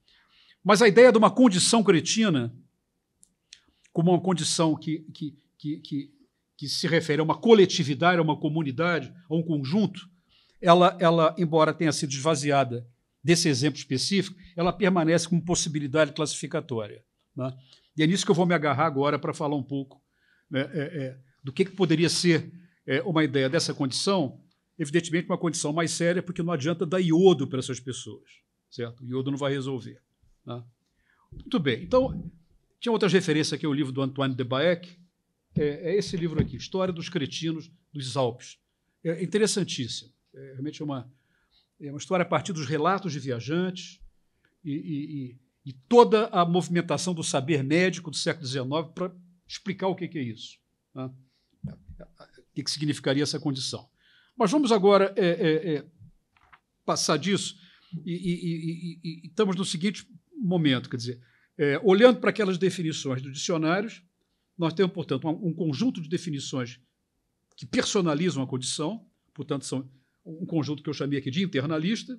Mas a ideia de uma condição cretina, como uma condição que se refere a uma coletividade, a uma comunidade, a um conjunto, ela, embora tenha sido esvaziada desse exemplo específico, ela permanece como possibilidade classificatória. Né? E é nisso que eu vou me agarrar agora para falar um pouco, né, do que poderia ser uma ideia dessa condição, evidentemente uma condição mais séria, porque não adianta dar iodo para essas pessoas, certo? O iodo não vai resolver. Né? Muito bem. Então, tinha outras referências aqui ao livro do Antoine de Baek, é esse livro aqui, História dos Cretinos dos Alpes. É interessantíssimo. Realmente é uma história a partir dos relatos de viajantes e toda a movimentação do saber médico do século XIX para explicar o que é isso. Né? O que significaria essa condição. Mas vamos agora passar disso e estamos no seguinte momento, quer dizer, olhando para aquelas definições dos dicionários, nós temos, portanto, um conjunto de definições que personalizam a condição, portanto, são um conjunto que eu chamei aqui de internalista,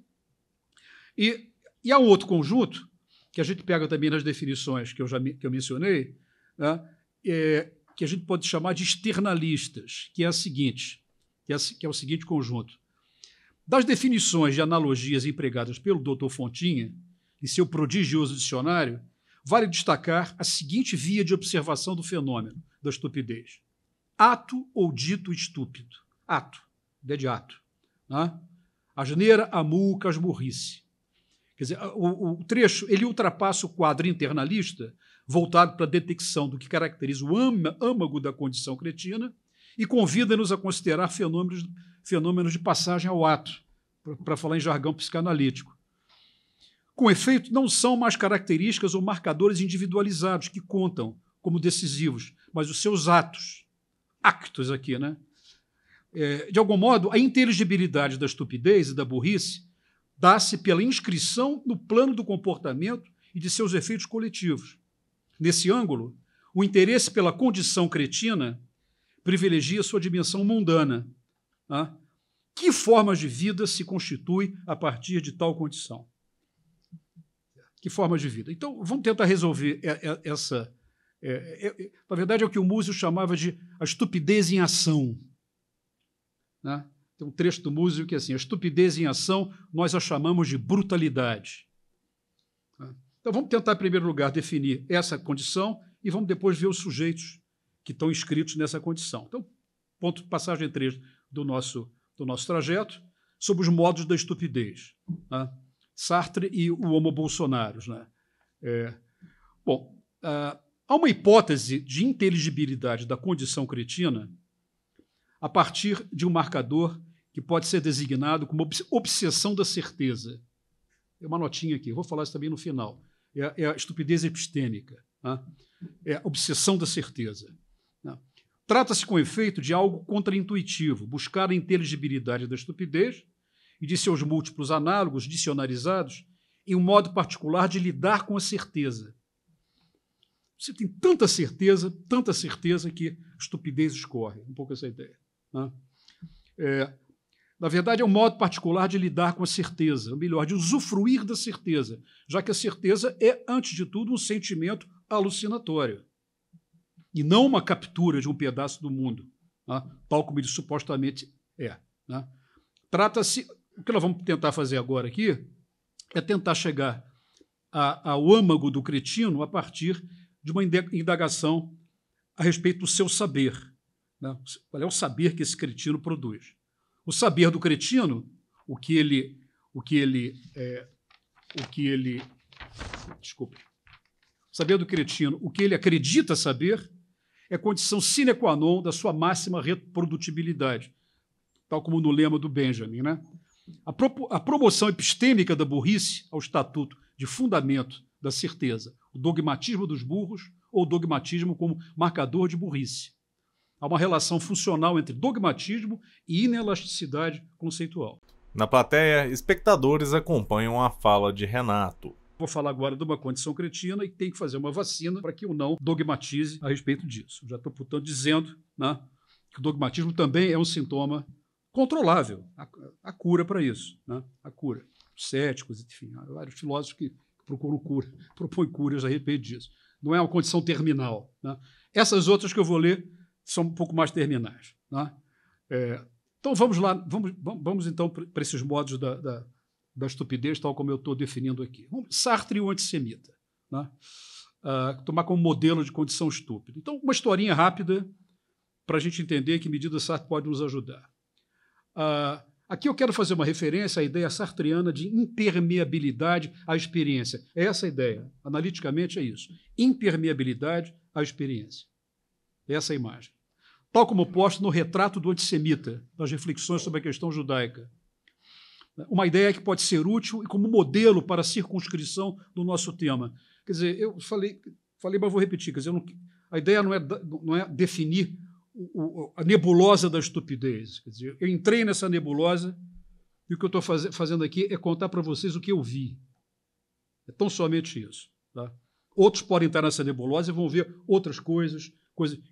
e há um outro conjunto, que a gente pega também nas definições que eu mencionei, né, que a gente pode chamar de externalistas, que é a seguinte, que é o seguinte conjunto. Das definições de analogias empregadas pelo Dr. Fontinha, em seu prodigioso dicionário, vale destacar a seguinte via de observação do fenômeno da estupidez. Ato ou dito estúpido. Ato, ideia de ato. Né? Asneira, a muca, asmurrice. Quer dizer, o trecho ele ultrapassa o quadro internalista, voltado para a detecção do que caracteriza o âmago da condição cretina, e convida-nos a considerar fenômenos de passagem ao ato, para falar em jargão psicanalítico. Com efeito, não são mais características ou marcadores individualizados que contam como decisivos, mas os seus atos, actos aqui, né? De algum modo, a inteligibilidade da estupidez e da burrice dá-se pela inscrição no plano do comportamento e de seus efeitos coletivos. Nesse ângulo, o interesse pela condição cretina privilegia sua dimensão mundana. Né? Que formas de vida se constituem a partir de tal condição? Que formas de vida? Então, vamos tentar resolver essa... na verdade, é o que o Múzio chamava de a estupidez em ação. Né? Tem um trecho do Múzio que é assim, a estupidez em ação nós a chamamos de brutalidade. Então, vamos tentar, em primeiro lugar, definir essa condição e vamos depois ver os sujeitos que estão inscritos nessa condição. Então, passagem 3 do nosso trajeto, sobre os modos da estupidez. Né? Sartre e o Homo Bolsonaros. Né? Há uma hipótese de inteligibilidade da condição cretina a partir de um marcador que pode ser designado como obsessão da certeza. Tem uma notinha aqui, vou falar isso também no final. É a estupidez epistêmica. Né? É a obsessão da certeza. Né? Trata-se, com efeito, de algo contraintuitivo, buscar a inteligibilidade da estupidez e de seus múltiplos análogos dicionarizados em um modo particular de lidar com a certeza. Você tem tanta certeza que a estupidez escorre. Um pouco essa ideia. Né? Na verdade, é um modo particular de lidar com a certeza, ou melhor, de usufruir da certeza, já que a certeza é, antes de tudo, um sentimento alucinatório e não uma captura de um pedaço do mundo, né? Tal como ele supostamente é. Né? Trata-se, o que nós vamos tentar fazer agora aqui é tentar chegar ao âmago do cretino a partir de uma indagação a respeito do seu saber. Né? Qual é o saber que esse cretino produz? O saber do cretino, o saber do cretino, o que ele acredita saber, é condição sine qua non da sua máxima reprodutibilidade, tal como no lema do Benjamin. Né? A promoção epistêmica da burrice ao estatuto de fundamento da certeza, o dogmatismo dos burros ou o dogmatismo como marcador de burrice. Há uma relação funcional entre dogmatismo e inelasticidade conceitual. Na plateia, espectadores acompanham a fala de Renato. Vou falar agora de uma condição cretina e tem que fazer uma vacina para que eu não dogmatize a respeito disso. Eu já estou, portanto, dizendo, né, que o dogmatismo também é um sintoma controlável. A cura para isso, né? A cura. Os céticos, enfim, há vários filósofos que procuram cura, propõem curas a respeito disso. Não é uma condição terminal, né? Essas outras que eu vou ler são um pouco mais terminais, né? Então vamos lá, vamos então para esses modos da estupidez, tal como eu estou definindo aqui. Sartre e o antissemita, né? Tomar como modelo de condição estúpida. Então, uma historinha rápida para a gente entender que medida Sartre pode nos ajudar. Aqui eu quero fazer uma referência à ideia sartreana de impermeabilidade à experiência. É essa a ideia. Analiticamente é isso. Impermeabilidade à experiência. É essa a imagem. Tal como posto no retrato do antissemita, das reflexões sobre a questão judaica. Uma ideia que pode ser útil e como modelo para a circunscrição do nosso tema. Quer dizer, eu falei, mas vou repetir. Quer dizer, a ideia não é definir a nebulosa da estupidez. Quer dizer, eu entrei nessa nebulosa e o que eu estou fazendo aqui é contar para vocês o que eu vi. É tão somente isso. Tá? Outros podem estar nessa nebulosa e vão ver outras coisas.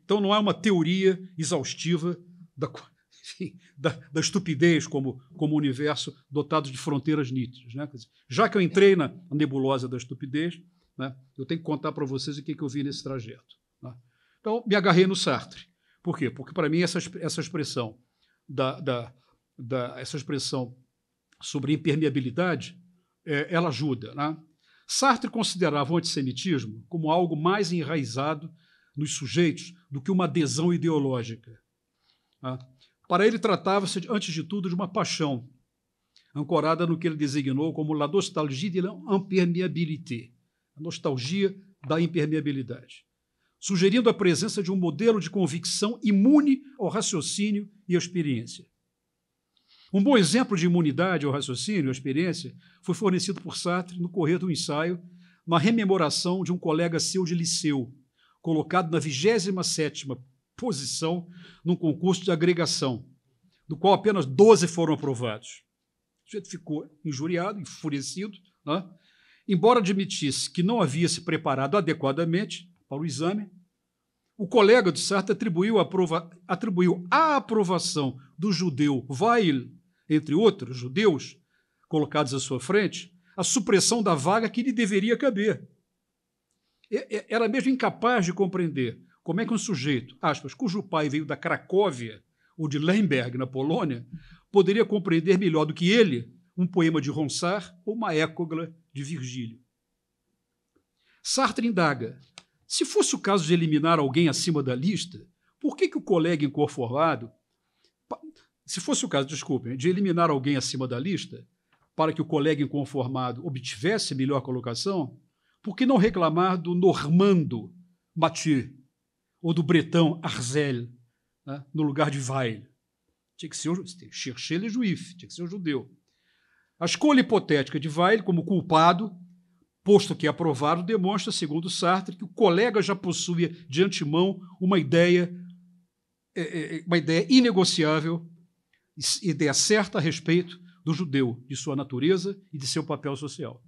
Então não é uma teoria exaustiva da estupidez como universo dotado de fronteiras nítidas, né? Quer dizer, já que eu entrei na nebulosa da estupidez, né, eu tenho que contar para vocês o que eu vi nesse trajeto. Né? Então, me agarrei no Sartre. Por quê? Porque, para mim, essa expressão essa expressão sobre impermeabilidade, ela ajuda. Né? Sartre considerava o antissemitismo como algo mais enraizado nos sujeitos do que uma adesão ideológica. Né? Para ele, tratava-se, antes de tudo, de uma paixão, ancorada no que ele designou como la nostalgie de l'imperméabilité, a nostalgia da impermeabilidade, sugerindo a presença de um modelo de convicção imune ao raciocínio e à experiência. Um bom exemplo de imunidade ao raciocínio e à experiência foi fornecido por Sartre no correr do ensaio, na rememoração de um colega seu de liceu, colocado na 27ª posição num concurso de agregação, do qual apenas 12 foram aprovados. O sujeito ficou injuriado, enfurecido, né? Embora admitisse que não havia se preparado adequadamente para o exame, o colega de Sartre atribuiu a aprovação do judeu Weil, entre outros judeus colocados à sua frente, a supressão da vaga que lhe deveria caber. Era mesmo incapaz de compreender como é que um sujeito, aspas, cujo pai veio da Cracóvia ou de Lemberg, na Polônia, poderia compreender melhor do que ele um poema de Ronsard ou uma égloga de Virgílio. Sartre indaga: se fosse o caso de eliminar alguém acima da lista, por que o colega inconformado... Se fosse o caso, desculpem, de eliminar alguém acima da lista, para que o colega inconformado obtivesse melhor colocação, por que não reclamar do normando Mathieu ou do bretão Arzel, né, no lugar de Weil? Tinha que ser chercher le juif, tinha que ser o judeu. A escolha hipotética de Weil como culpado, posto que é aprovado, demonstra, segundo Sartre, que o colega já possuía de antemão uma ideia inegociável, ideia certa a respeito do judeu, de sua natureza e de seu papel social.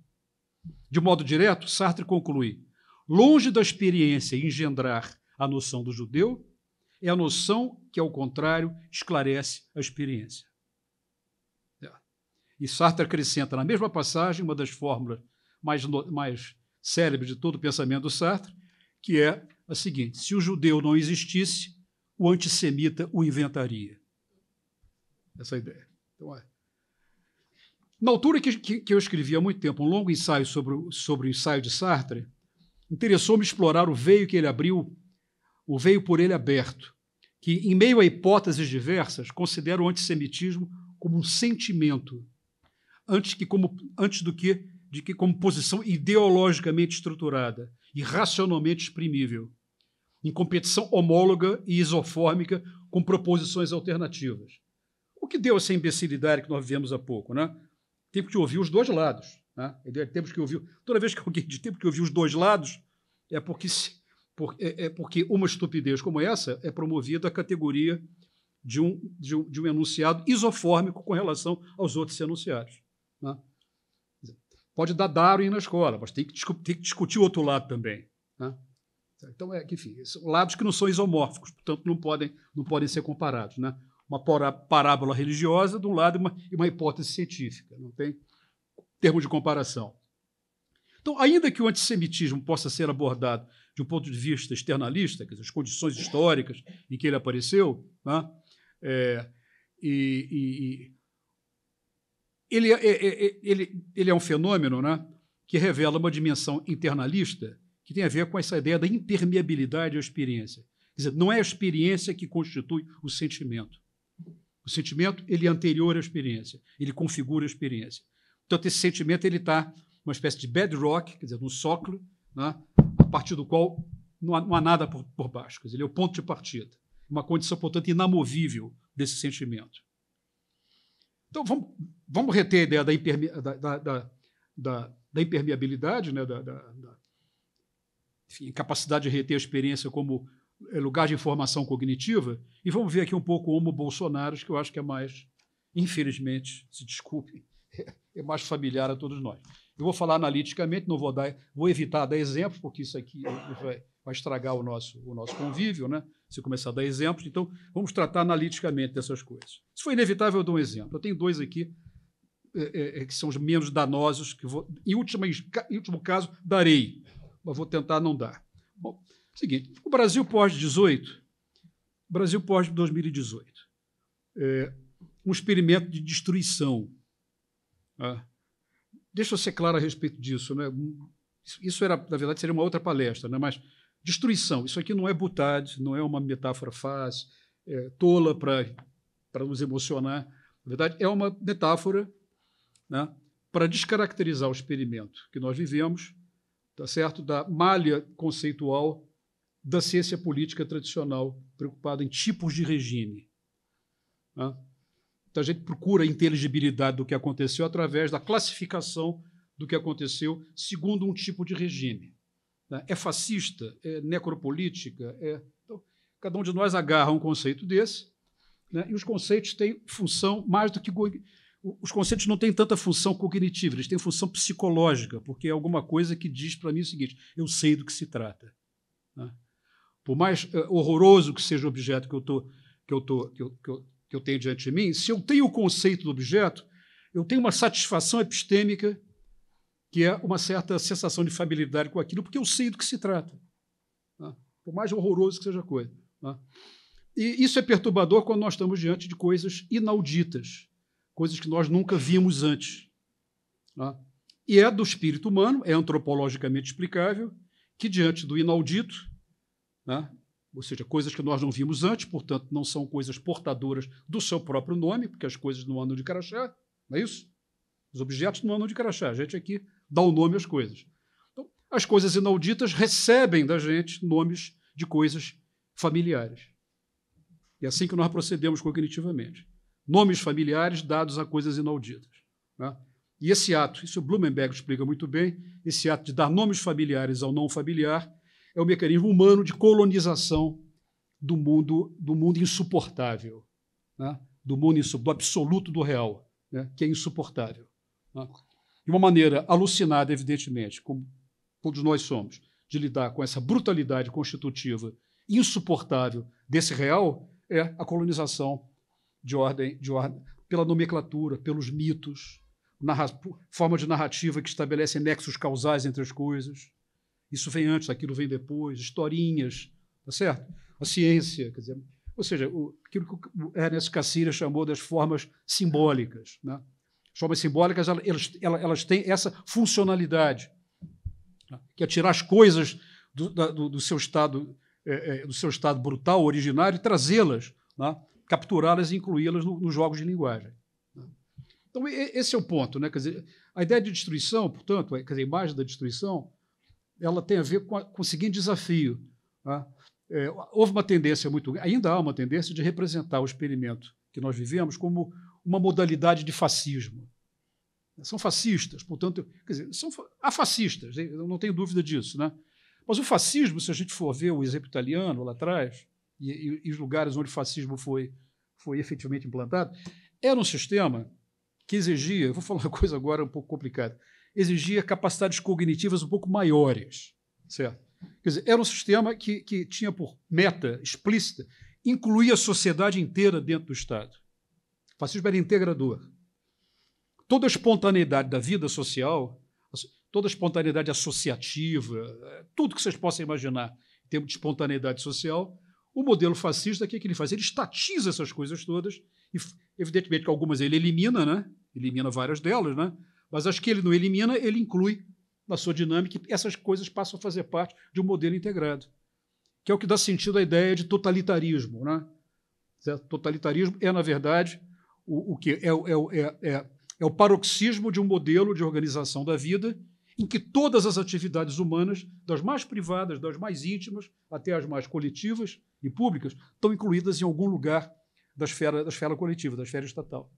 De modo direto, Sartre conclui: longe da experiência engendrar a noção do judeu, é a noção que, ao contrário, esclarece a experiência. E Sartre acrescenta na mesma passagem uma das fórmulas mais célebres de todo o pensamento do Sartre, que é a seguinte: se o judeu não existisse, o antissemita o inventaria. Essa é a ideia. Então, na altura que eu escrevi há muito tempo um longo ensaio sobre o ensaio de Sartre, interessou-me explorar o veio que ele abriu, o veio por ele aberto, que, em meio a hipóteses diversas, considera o antissemitismo como um sentimento, antes de que como posição ideologicamente estruturada e racionalmente exprimível, em competição homóloga e isofórmica com proposições alternativas. O que deu essa imbecilidade que nós vivemos há pouco, né? Temos que ouvir os dois lados. Né? Temos que ouvir, toda vez que alguém diz temos que ouvir os dois lados, é porque porque uma estupidez como essa é promovida à categoria de um enunciado isofórmico com relação aos outros enunciados. Né? Pode dar Darwin na escola, mas tem que discutir o outro lado também. Né? Então, enfim, são lados que não são isomórficos, portanto, não podem ser comparados. Né? Uma parábola religiosa de um lado e uma hipótese científica. Não tem termo de comparação. Então, ainda que o antissemitismo possa ser abordado de um ponto de vista externalista, quer dizer, as condições históricas em que ele apareceu, né? Ele é um fenômeno, né, que revela uma dimensão internalista que tem a ver com essa ideia da impermeabilidade à experiência. Quer dizer, não é a experiência que constitui o sentimento. O sentimento ele é anterior à experiência, ele configura a experiência. Portanto, esse sentimento está uma espécie de bedrock, quer dizer, um sóclo, né, a partir do qual não há nada por baixo. Quer dizer, ele é o ponto de partida. Uma condição, portanto, inamovível desse sentimento. Então, vamos reter a ideia da impermeabilidade, né, enfim, capacidade de reter a experiência como lugar de informação cognitiva, e vamos ver aqui um pouco o Homo Bolsonaro, que eu acho que é mais, infelizmente, se desculpe, é mais familiar a todos nós. Eu vou falar analiticamente, vou evitar dar exemplos, porque isso aqui vai estragar o nosso convívio, né? Se eu começar a dar exemplos. Então, vamos tratar analiticamente dessas coisas. Se for inevitável, eu dou um exemplo. Eu tenho dois aqui que são os menos danosos, que em último caso, darei, mas vou tentar não dar. Bom, seguinte, o Brasil pós-2018, um experimento de destruição. Deixa eu ser claro a respeito disso. Né? Isso na verdade, seria uma outra palestra, né? Mas destruição, isso aqui não é butade, não é uma metáfora fácil, tola para nos emocionar. Na verdade, é uma metáfora, né, para descaracterizar o experimento que nós vivemos, tá certo? Da malha conceitual da ciência política tradicional, preocupada em tipos de regime. Né? Então, a gente procura a inteligibilidade do que aconteceu através da classificação do que aconteceu segundo um tipo de regime. É fascista, é necropolítica. Então, cada um de nós agarra um conceito desse, né, e os conceitos têm função mais do que... Os conceitos não têm tanta função cognitiva, eles têm função psicológica, porque é alguma coisa que diz para mim o seguinte: eu sei do que se trata. Né? Por mais horroroso que seja o objeto que eu tenho diante de mim, se eu tenho o conceito do objeto, eu tenho uma satisfação epistêmica, que é uma certa sensação de familiaridade com aquilo, porque eu sei do que se trata. Né? Por mais horroroso que seja a coisa. Né? E isso é perturbador quando nós estamos diante de coisas inauditas, coisas que nós nunca vimos antes. Né? E é do espírito humano, é antropologicamente explicável, que diante do inaudito, né, ou seja, coisas que nós não vimos antes, portanto, não são coisas portadoras do seu próprio nome, porque as coisas não andam de crachá, não é isso? Os objetos não andam de crachá, a gente aqui dá o nome às coisas. Então, as coisas inauditas recebem da gente nomes de coisas familiares. É assim que nós procedemos cognitivamente. Nomes familiares dados a coisas inauditas. Né? E esse ato, isso o Blumenberg explica muito bem, esse ato de dar nomes familiares ao não familiar é o mecanismo humano de colonização do mundo insuportável, né? Do absoluto do real, né? Que é insuportável. Né? De uma maneira alucinada, evidentemente, como todos nós somos, de lidar com essa brutalidade constitutiva insuportável desse real, é a colonização de ordem pela nomenclatura, pelos mitos, forma de narrativa que estabelece nexos causais entre as coisas. Isso vem antes, aquilo vem depois, historinhas, tá certo? A ciência, quer dizer, ou seja, aquilo que o Ernest Cassirer chamou das formas simbólicas. Né? As formas simbólicas elas têm essa funcionalidade, né? Que é tirar as coisas do seu estado brutal, originário, e trazê-las, né? Capturá-las e incluí-las nos jogos de linguagem. Né? Então, esse é o ponto. Né? Quer dizer, a ideia de destruição, portanto, quer dizer, a imagem da destruição, ela tem a ver com o seguinte desafio. Né? Houve uma tendência ainda há uma tendência de representar o experimento que nós vivemos como uma modalidade de fascismo. São fascistas, portanto, quer dizer, há fascistas, eu não tenho dúvida disso, né? Mas o fascismo, se a gente for ver o exemplo italiano lá atrás, e os lugares onde o fascismo foi efetivamente implantado, era um sistema que exigia, eu vou falar uma coisa agora um pouco complicada, exigia capacidades cognitivas um pouco maiores, certo? Quer dizer, era um sistema que tinha por meta explícita incluir a sociedade inteira dentro do Estado. O fascismo era integrador. Toda a espontaneidade da vida social, toda a espontaneidade associativa, tudo que vocês possam imaginar em termos de espontaneidade social, o modelo fascista, o que ele faz? Ele estatiza essas coisas todas, e evidentemente que algumas ele elimina, né? Elimina várias delas, né? Mas as que ele não elimina, ele inclui na sua dinâmica, e essas coisas passam a fazer parte de um modelo integrado, que é o que dá sentido à ideia de totalitarismo, né? Certo? Totalitarismo é, na verdade, o que é o paroxismo de um modelo de organização da vida em que todas as atividades humanas, das mais privadas, das mais íntimas, até as mais coletivas e públicas, estão incluídas em algum lugar da esfera coletiva, da esfera estatal.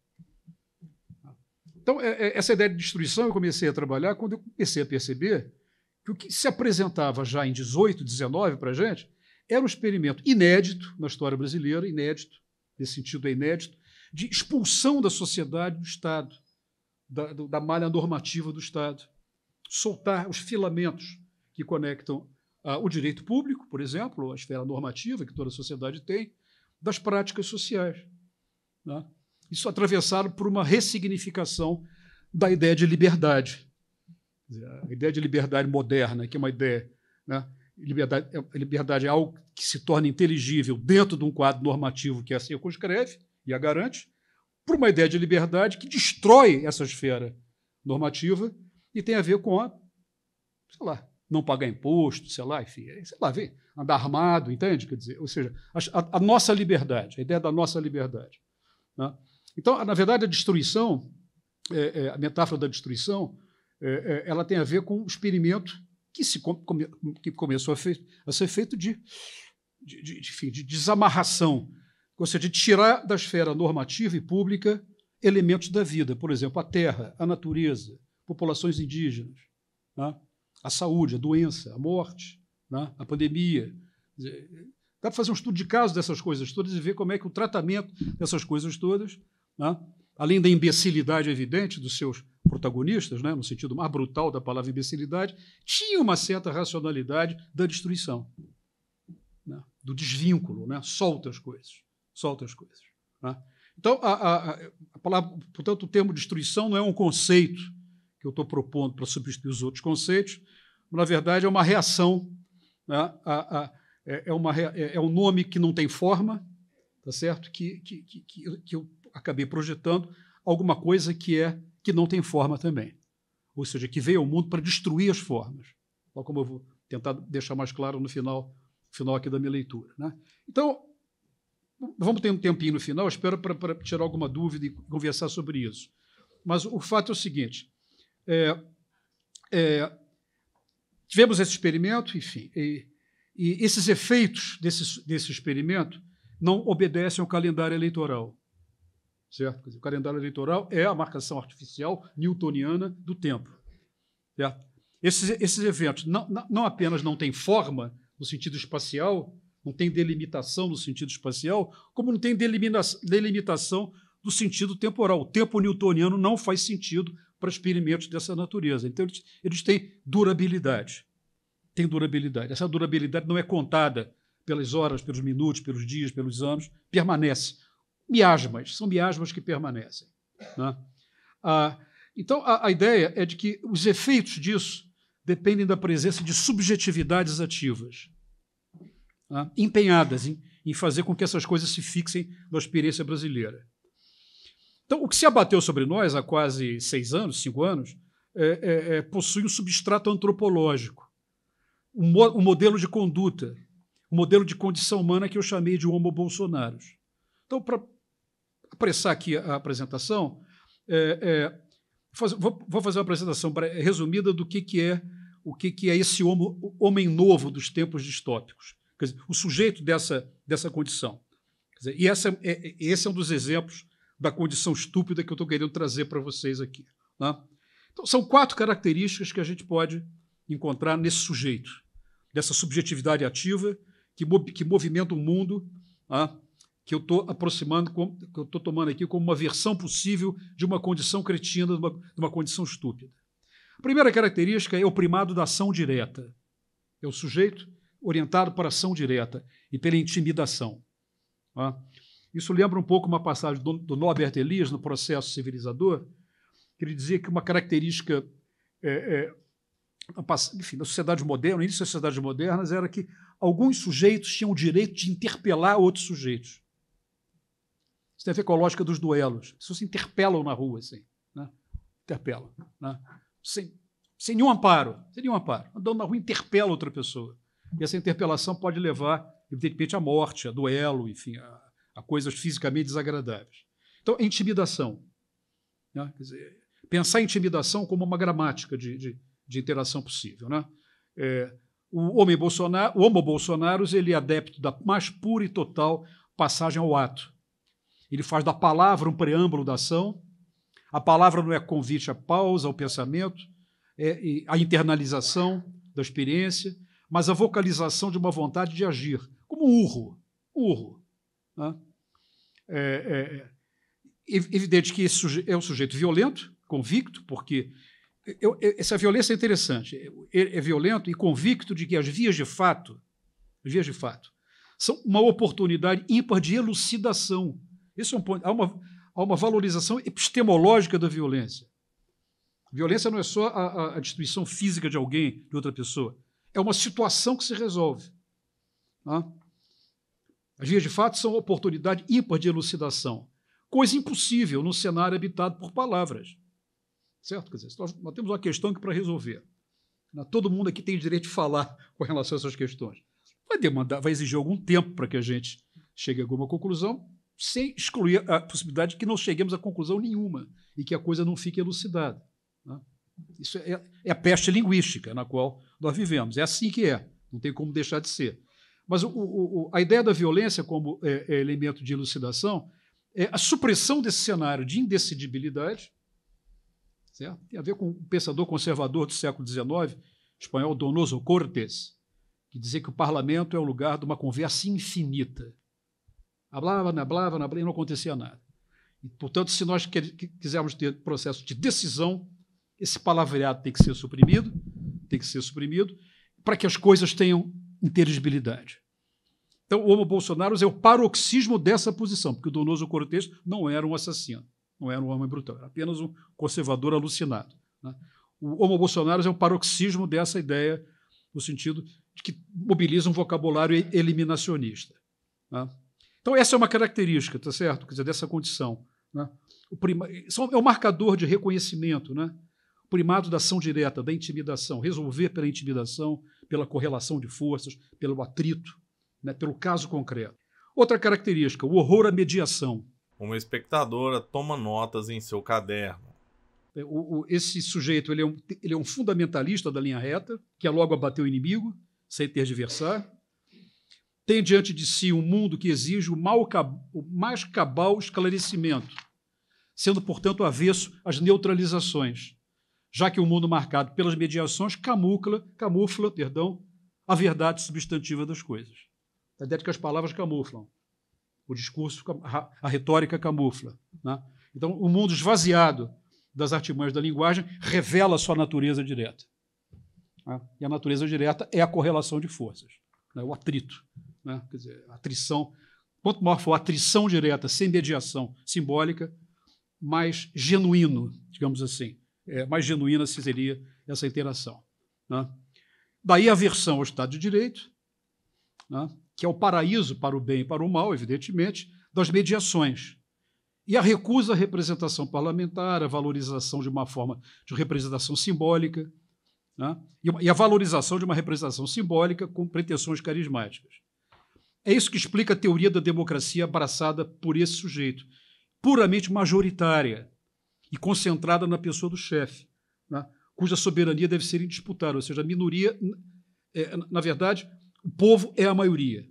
Então, essa ideia de destruição eu comecei a trabalhar quando eu comecei a perceber que o que se apresentava já em 18, 19 para a gente era um experimento inédito na história brasileira, inédito, nesse sentido é inédito, de expulsão da sociedade do Estado, da malha normativa do Estado. Soltar os filamentos que conectam o direito público, por exemplo, a esfera normativa que toda a sociedade tem, das práticas sociais, né? Isso atravessado por uma ressignificação da ideia de liberdade. A ideia de liberdade moderna, que é uma ideia, né? Liberdade é algo que se torna inteligível dentro de um quadro normativo que a circunscreve e a garante, por uma ideia de liberdade que destrói essa esfera normativa e tem a ver com sei lá, não pagar imposto, sei lá, enfim, sei lá, andar armado, entende? Quer dizer, ou seja, a nossa liberdade, a ideia da nossa liberdade, né? Então, na verdade, a destruição, a metáfora da destruição, ela tem a ver com um experimento que começou a ser feito de desamarração, ou seja, de tirar da esfera normativa e pública elementos da vida, por exemplo, a terra, a natureza, populações indígenas, né? A saúde, a doença, a morte, né? A pandemia. Dá para fazer um estudo de caso dessas coisas todas e ver como é que o tratamento dessas coisas todas, né? Além da imbecilidade evidente dos seus protagonistas, né? No sentido mais brutal da palavra imbecilidade, tinha uma certa racionalidade da destruição, né? Do desvínculo, né? Solta as coisas, né? Então, a palavra, portanto, o termo destruição não é um conceito que eu estou propondo para substituir os outros conceitos, mas, na verdade, é uma reação, né? É um nome que não tem forma, tá certo? Que eu acabei projetando alguma coisa que não tem forma também, ou seja, que veio ao mundo para destruir as formas, tal como eu vou tentar deixar mais claro no final aqui da minha leitura, né? Então, vamos ter um tempinho no final, espero para tirar alguma dúvida e conversar sobre isso. Mas o fato é o seguinte, tivemos esse experimento, enfim, e esses efeitos desse experimento não obedecem ao calendário eleitoral, certo? Quer dizer, o calendário eleitoral é a marcação artificial newtoniana do tempo, certo? Esses eventos não apenas não têm forma no sentido espacial, não tem delimitação no sentido espacial, como não tem delimitação do sentido temporal. O tempo newtoniano não faz sentido para experimentos dessa natureza. Então, eles têm durabilidade. Essa durabilidade não é contada pelas horas, pelos minutos, pelos dias, pelos anos, permanece. São miasmas que permanecem, né? Então, a ideia é de que os efeitos disso dependem da presença de subjetividades ativas, né? Empenhadas em fazer com que essas coisas se fixem na experiência brasileira. Então, o que se abateu sobre nós há quase 5 anos, possui um substrato antropológico, um modelo de conduta, um modelo de condição humana que eu chamei de homo bolsonaros. Então, para apressar aqui a apresentação, vou fazer uma apresentação resumida do que é esse homem novo dos tempos distópicos, quer dizer, o sujeito dessa condição. Quer dizer, e esse é um dos exemplos da condição estúpida que eu estou querendo trazer para vocês aqui, né? Então, são 4 características que a gente pode encontrar nesse sujeito, dessa subjetividade ativa que movimenta o mundo, que eu estou aproximando, que eu estou tomando aqui como uma versão possível de uma condição cretina, de uma condição estúpida. A primeira característica é o primado da ação direta. É o sujeito orientado para a ação direta e pela intimidação. Isso lembra um pouco uma passagem do Norbert Elias, no Processo Civilizador, que ele dizia que uma característica, enfim, da sociedade moderna, no início das sociedades modernas, era que alguns sujeitos tinham o direito de interpelar outros sujeitos. Isso tem a ver com a lógica dos duelos. As pessoas se interpelam na rua, assim, né? Interpelam, né? Sem nenhum amparo, andando na rua, interpela outra pessoa. E essa interpelação pode levar, evidentemente, à morte, a duelo, enfim, a coisas fisicamente desagradáveis. Então, a intimidação. Né? Quer dizer, pensar em intimidação como uma gramática de interação possível. Né? O homo bolsonaros, ele é adepto da mais pura e total passagem ao ato. Ele faz da palavra um preâmbulo da ação. A palavra não é convite à pausa, ao pensamento, é a internalização da experiência, mas a vocalização de uma vontade de agir, como um urro. Né? É evidente que esse é um sujeito violento, convicto, porque essa violência é interessante. É violento e convicto de que as vias de fato são uma oportunidade ímpar de elucidação. Esse é um ponto. Há uma valorização epistemológica da violência. Violência não é só a destruição física de alguém, de outra pessoa. É uma situação que se resolve. As vias de fato são oportunidade ímpar de elucidação. Coisa impossível num cenário habitado por palavras. Certo? Quer dizer, nós temos uma questão aqui para resolver. Todo mundo aqui tem direito de falar com relação a essas questões. Vai exigir algum tempo para que a gente chegue a alguma conclusão, sem excluir a possibilidade de que não cheguemos a conclusão nenhuma e que a coisa não fique elucidada. Né? Isso é a peste linguística na qual nós vivemos. É assim que é, não tem como deixar de ser. Mas a ideia da violência como elemento de elucidação é a supressão desse cenário de indecidibilidade, certo? Tem a ver com um pensador conservador do século XIX, espanhol Donoso Cortés, que dizia que o parlamento é o lugar de uma conversa infinita. Hablava e não acontecia nada. E, portanto, se nós quisermos ter processo de decisão, esse palavreado tem que ser suprimido, para que as coisas tenham inteligibilidade. Então, o homo bolsonaros é o paroxismo dessa posição, porque o Donoso Cortés não era um assassino, não era um homem brutal, era apenas um conservador alucinado. Né? O homo bolsonaros é o paroxismo dessa ideia, no sentido de que mobiliza um vocabulário eliminacionista. Né? Então, essa é uma característica, tá certo? Quer dizer, dessa condição. Né? É o marcador de reconhecimento, né? O primado da ação direta, da intimidação, resolver pela intimidação, pela correlação de forças, pelo atrito, né? Pelo caso concreto. Outra característica, o horror à mediação. Uma espectadora toma notas em seu caderno. Esse sujeito ele é um fundamentalista da linha reta, que é logo abater o inimigo, sem tergiversar. Tem diante de si um mundo que exige o mais cabal esclarecimento, sendo, portanto, avesso às neutralizações, já que o mundo marcado pelas mediações camufla a verdade substantiva das coisas. A ideia de que as palavras camuflam, o discurso, a retórica camufla. Né? Então, o mundo esvaziado das artimanhas da linguagem revela a sua natureza direta. Né? E a natureza direta é a correlação de forças, né? O atrito. Né? Quer dizer, a atrição. Quanto maior for a atrição direta, sem mediação simbólica, mais genuíno, digamos assim, mais genuína seria essa interação. Né? Daí a aversão ao Estado de Direito, né? Que é o paraíso para o bem e para o mal, evidentemente, das mediações. E a recusa à representação parlamentar, a valorização de uma forma de representação simbólica, né? E a valorização de uma representação simbólica com pretensões carismáticas. É isso que explica a teoria da democracia abraçada por esse sujeito, puramente majoritária e concentrada na pessoa do chefe, né? Cuja soberania deve ser indisputável, ou seja, a minoria, na verdade, o povo é a maioria.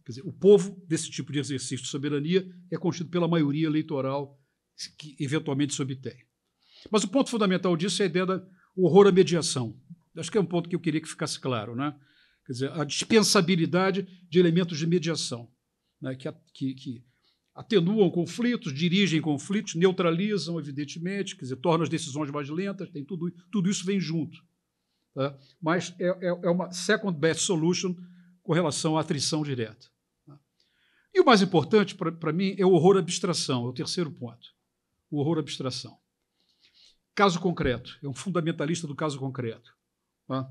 Quer dizer, o povo desse tipo de exercício de soberania é constituído pela maioria eleitoral que eventualmente se obtém. Mas o ponto fundamental disso é a ideia do horror à mediação. Acho que é um ponto que eu queria que ficasse claro, né? Quer dizer, a dispensabilidade de elementos de mediação, né, que atenuam conflitos, dirigem conflitos, neutralizam, evidentemente, quer dizer, tornam as decisões mais lentas, tem tudo isso vem junto. Tá? Mas é uma second best solution com relação à atrição direta. Tá? E o mais importante, para mim, é o horror à abstração, é o terceiro ponto. O horror à abstração. Caso concreto, é um fundamentalista do caso concreto. Tá?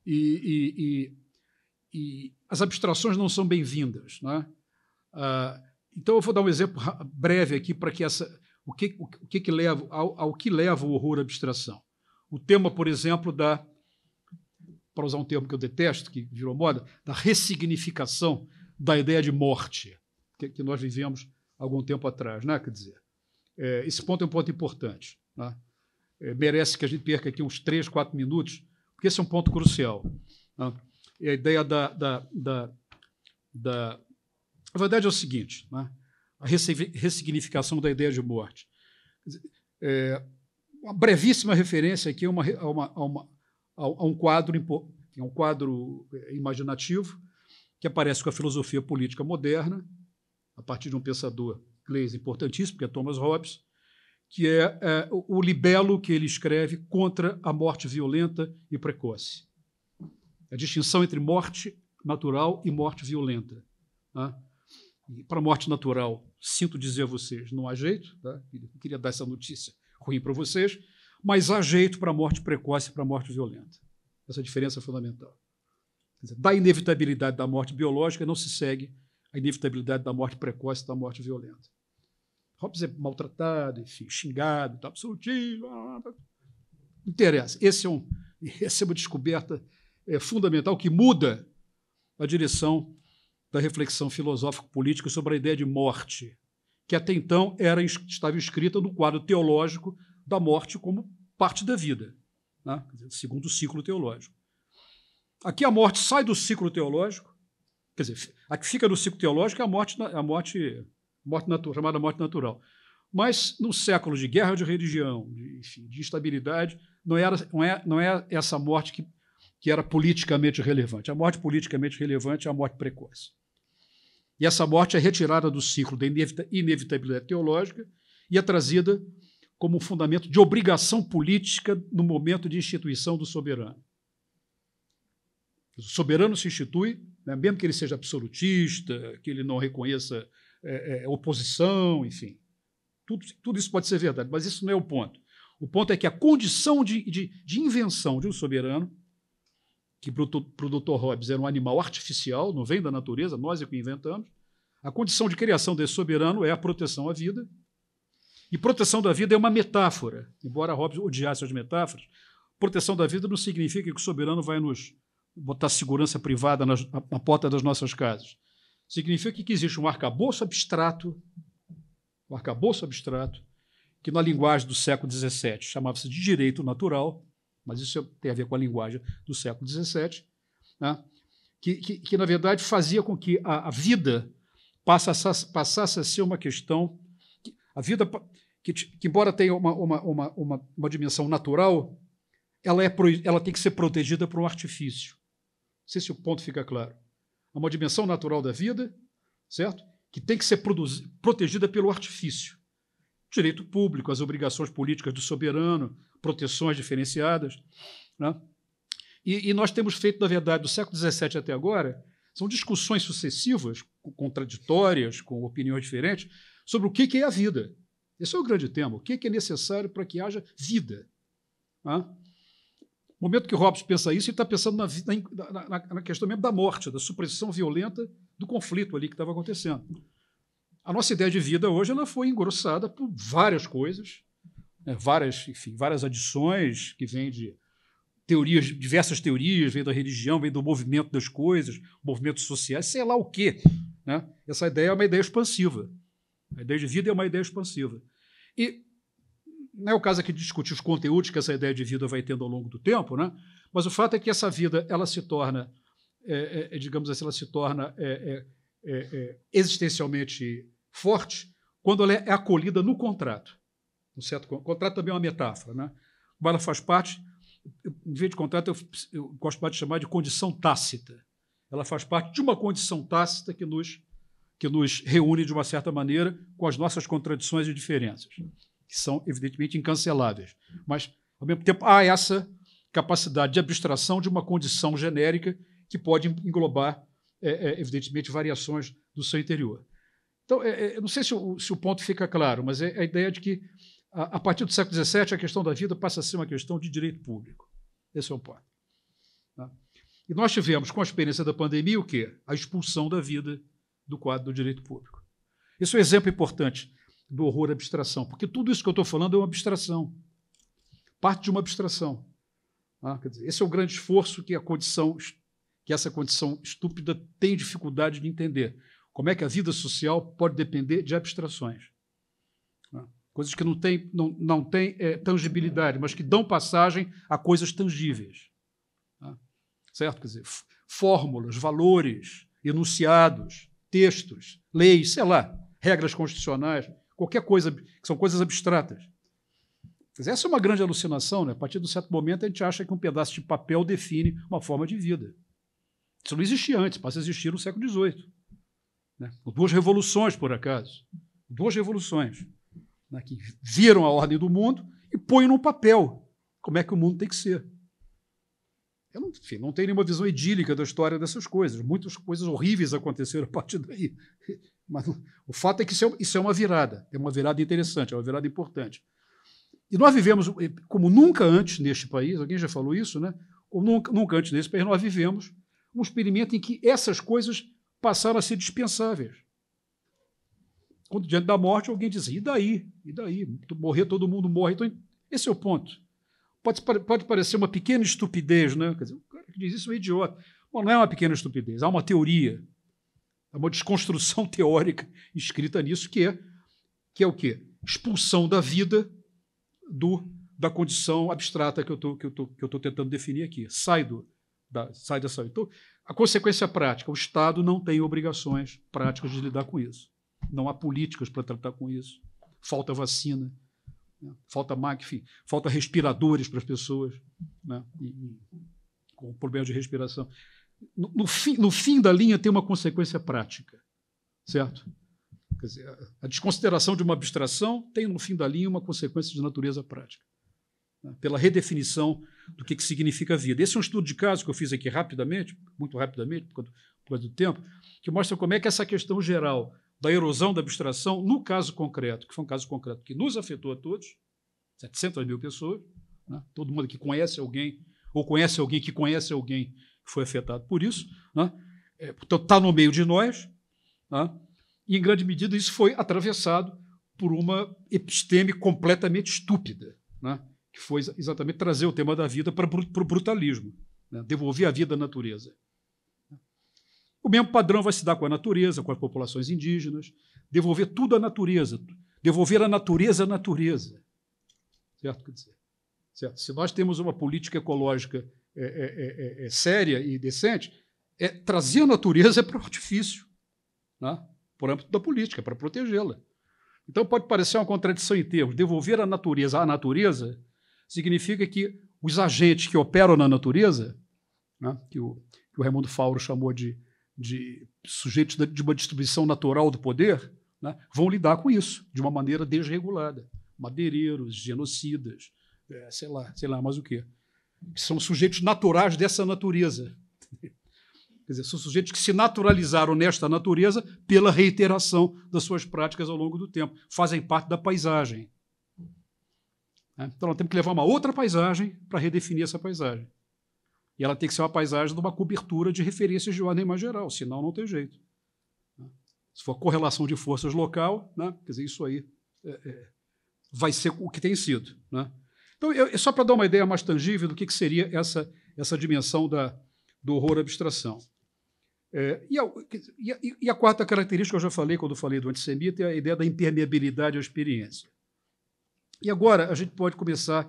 E as abstrações não são bem-vindas. Né? Então, eu vou dar um exemplo breve aqui para que o que leva ao que leva o horror à abstração. O tema, por exemplo, para usar um termo que eu detesto, que virou moda, da ressignificação da ideia de morte, que nós vivemos algum tempo atrás. Né? Quer dizer, esse ponto é um ponto importante. Né? Merece que a gente perca aqui uns 3, 4 minutos, porque esse é um ponto crucial. Né? E a ideia a verdade é o seguinte, né? A ressignificação da ideia de morte. Uma brevíssima referência aqui a um quadro imaginativo que aparece com a filosofia política moderna, a partir de um pensador inglês importantíssimo, que é Thomas Hobbes, que é o libelo que ele escreve contra a morte violenta e precoce. A distinção entre morte natural e morte violenta. Tá? E para a morte natural, sinto dizer a vocês, não há jeito, tá? Eu queria dar essa notícia ruim para vocês, mas há jeito para a morte precoce e para a morte violenta. Essa diferença é fundamental. Quer dizer, da inevitabilidade da morte biológica não se segue a inevitabilidade da morte precoce e da morte violenta. Hobbes é maltratado, enfim, xingado, tá absolutismo, não interessa. Essa é uma descoberta fundamental que muda a direção da reflexão filosófico-política sobre a ideia de morte, que até então estava escrita no quadro teológico da morte como parte da vida, né? Segundo o ciclo teológico. Aqui a morte sai do ciclo teológico, quer dizer, a que fica no ciclo teológico é a morte natural, chamada morte natural. Mas no século de guerra de religião, de instabilidade, não é essa morte que era politicamente relevante. A morte politicamente relevante é a morte precoce. E essa morte é retirada do ciclo da inevitabilidade teológica e é trazida como um fundamento de obrigação política no momento de instituição do soberano. O soberano se institui, né, mesmo que ele seja absolutista, que ele não reconheça oposição, enfim. Tudo isso pode ser verdade, mas isso não é o ponto. O ponto é que a condição de invenção de um soberano, que para o Dr. Hobbes era um animal artificial, não vem da natureza, nós é que inventamos, a condição de criação desse soberano é a proteção à vida, e proteção da vida é uma metáfora. Embora Hobbes odiasse as metáforas, proteção da vida não significa que o soberano vai nos botar segurança privada na porta das nossas casas. Significa que existe um arcabouço abstrato, que na linguagem do século XVII chamava-se de direito natural, mas isso tem a ver com a linguagem do século XVII, né? que na verdade, fazia com que a vida passasse a ser uma questão... A vida, que embora tenha uma dimensão natural, ela tem que ser protegida por um artifício. Não sei se o ponto fica claro. Há uma dimensão natural da vida, certo? Que tem que ser protegida pelo artifício. Direito público, as obrigações políticas do soberano, proteções diferenciadas. Né? E nós temos feito, na verdade, do século XVII até agora, são discussões sucessivas, contraditórias, com opiniões diferentes, sobre o que é a vida. Esse é o grande tema. O que é necessário para que haja vida? Né? No momento que Hobbes pensa isso, ele está pensando na questão mesmo da morte, da supressão violenta do conflito ali que estava acontecendo. A nossa ideia de vida hoje ela foi engrossada por várias coisas, né, várias adições que vêm de teorias, diversas teorias, vêm da religião, vêm do movimento das coisas, movimentos sociais, sei lá o quê. Né? Essa ideia é uma ideia expansiva. A ideia de vida é uma ideia expansiva. E não é o caso aqui de discutir os conteúdos que essa ideia de vida vai tendo ao longo do tempo, né? Mas o fato é que essa vida ela se torna, digamos assim, existencialmente forte quando ela é acolhida no contrato. Um certo contrato também é uma metáfora, né? Como ela faz parte, em vez de contrato, eu gosto mais de chamar de condição tácita. ela faz parte de uma condição tácita que nos reúne de uma certa maneira com as nossas contradições e diferenças, que são, evidentemente, incanceláveis. Mas, ao mesmo tempo, há essa capacidade de abstração de uma condição genérica que pode englobar, evidentemente, variações do seu interior. Então, eu não sei se o ponto fica claro, mas é a ideia de que, a partir do século XVII, a questão da vida passa a ser uma questão de direito público. Esse é o ponto. Tá? E nós tivemos, com a experiência da pandemia, o quê? A expulsão da vida do quadro do direito público. Esse é um exemplo importante do horror à abstração, porque tudo isso que eu estou falando é uma abstração, parte de uma abstração. Tá? Quer dizer, esse é o grande esforço que essa condição estúpida tem dificuldade de entender. Como é que a vida social pode depender de abstrações? Tá? Coisas que não têm tangibilidade, mas que dão passagem a coisas tangíveis. Tá? Certo? Quer dizer, fórmulas, valores, enunciados, textos, leis, sei lá, regras constitucionais, qualquer coisa, que são coisas abstratas. Quer dizer, essa é uma grande alucinação, né? A partir de um certo momento a gente acha que um pedaço de papel define uma forma de vida. Isso não existia antes, passa a existir no século XVIII. Né? Duas revoluções, por acaso. Duas revoluções, né? Que viram a ordem do mundo e põem no papel como é que o mundo tem que ser. Eu não tenho nenhuma visão idílica da história dessas coisas. Muitas coisas horríveis aconteceram a partir daí. Mas o fato é que isso é uma virada. É uma virada interessante, é uma virada importante. E nós vivemos, como nunca antes neste país, alguém já falou isso, né? Como nunca antes nesse país, nós vivemos um experimento em que essas coisas passaram a ser dispensáveis. Quando, diante da morte, alguém diz, e daí? E daí? Morrer, todo mundo morre. Então, esse é o ponto. Pode parecer uma pequena estupidez, né? Quer dizer, o cara que diz isso é um idiota. Bom, não é uma pequena estupidez, há uma teoria, há uma desconstrução teórica escrita nisso, que é o quê? Expulsão da vida da condição abstrata que eu estou tentando definir aqui. Sai dessa. Então, a consequência prática, o Estado não tem obrigações práticas de lidar com isso. Não há políticas para tratar com isso. Falta vacina, né? Falta respiradores para as pessoas, né? Com problema de respiração. No fim da linha tem uma consequência prática, certo? Quer dizer, a desconsideração de uma abstração tem, no fim da linha, uma consequência de natureza prática, né? Pela redefinição do que significa a vida. Esse é um estudo de caso que eu fiz aqui rapidamente, muito rapidamente, por causa do tempo, que mostra como é que essa questão geral da erosão da abstração, no caso concreto, que foi um caso concreto que nos afetou a todos, 700 mil pessoas, né? Todo mundo que conhece alguém, ou conhece alguém que conhece alguém que foi afetado por isso, né? Portanto, está no meio de nós, né? E, em grande medida, isso foi atravessado por uma episteme completamente estúpida, né? Que foi exatamente trazer o tema da vida para o brutalismo, né? Devolver a vida à natureza. O mesmo padrão vai se dar com a natureza, com as populações indígenas, devolver tudo à natureza, devolver a natureza à natureza. Certo? Quer dizer, certo? Se nós temos uma política ecológica séria e decente, trazer a natureza para o artifício, né? Por âmbito da política, para protegê-la. Então, pode parecer uma contradição em termos. Devolver a natureza à natureza significa que os agentes que operam na natureza, né, que o Raimundo Fauro chamou de sujeitos de uma distribuição natural do poder, né, vão lidar com isso de uma maneira desregulada. Madeireiros, genocidas, sei lá mais o quê. Que são sujeitos naturais dessa natureza. Quer dizer, são sujeitos que se naturalizaram nesta natureza pela reiteração das suas práticas ao longo do tempo. Fazem parte da paisagem. Então, nós temos que levar uma outra paisagem para redefinir essa paisagem. E ela tem que ser uma paisagem de uma cobertura de referências de ordem mais geral, senão não tem jeito. Se for correlação de forças local, né, quer dizer, isso aí vai ser o que tem sido. Né? Então, só para dar uma ideia mais tangível do que seria essa dimensão do horror à abstração. E a quarta característica, eu já falei quando falei do antissemita, é a ideia da impermeabilidade à experiência. E agora a gente pode começar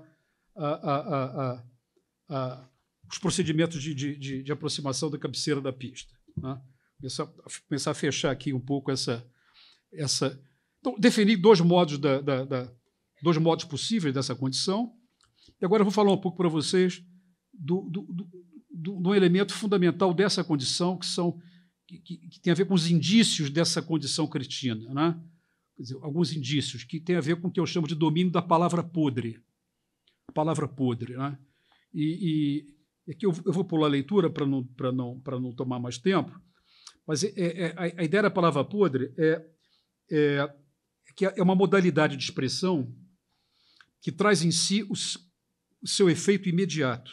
os procedimentos de aproximação da cabeceira da pista. Né? Começar a fechar aqui um pouco essa. Então, definir dois modos possíveis dessa condição. E agora eu vou falar um pouco para vocês um elemento fundamental dessa condição, que tem a ver com os indícios dessa condição cretina, né? Quer dizer, alguns indícios que têm a ver com o que eu chamo de domínio da palavra podre. A palavra podre, né? E aqui eu vou pular a leitura para não tomar mais tempo, mas a ideia da palavra podre que é uma modalidade de expressão que traz em si o seu efeito imediato,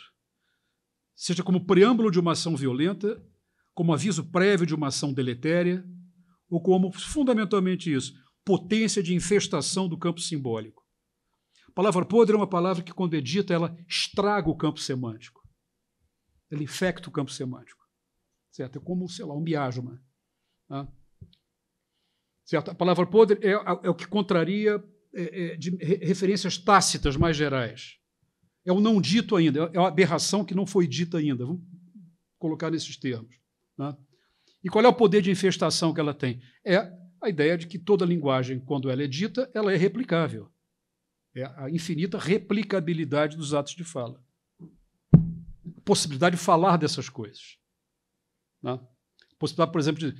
seja como preâmbulo de uma ação violenta, como aviso prévio de uma ação deletéria, ou como, fundamentalmente isso, potência de infestação do campo simbólico. A palavra podre é uma palavra que, quando é dita, ela estraga o campo semântico. Ela infecta o campo semântico. Certo? É como, sei lá, um miasma. Tá? Certo? A palavra podre é o que contraria de referências tácitas mais gerais. É o não dito ainda, é uma aberração que não foi dita ainda. Vamos colocar nesses termos. Tá? E qual é o poder de infestação que ela tem? É a ideia de que toda linguagem, quando ela é dita, ela é replicável. É a infinita replicabilidade dos atos de fala. A possibilidade de falar dessas coisas. Tá? A possibilidade, por exemplo,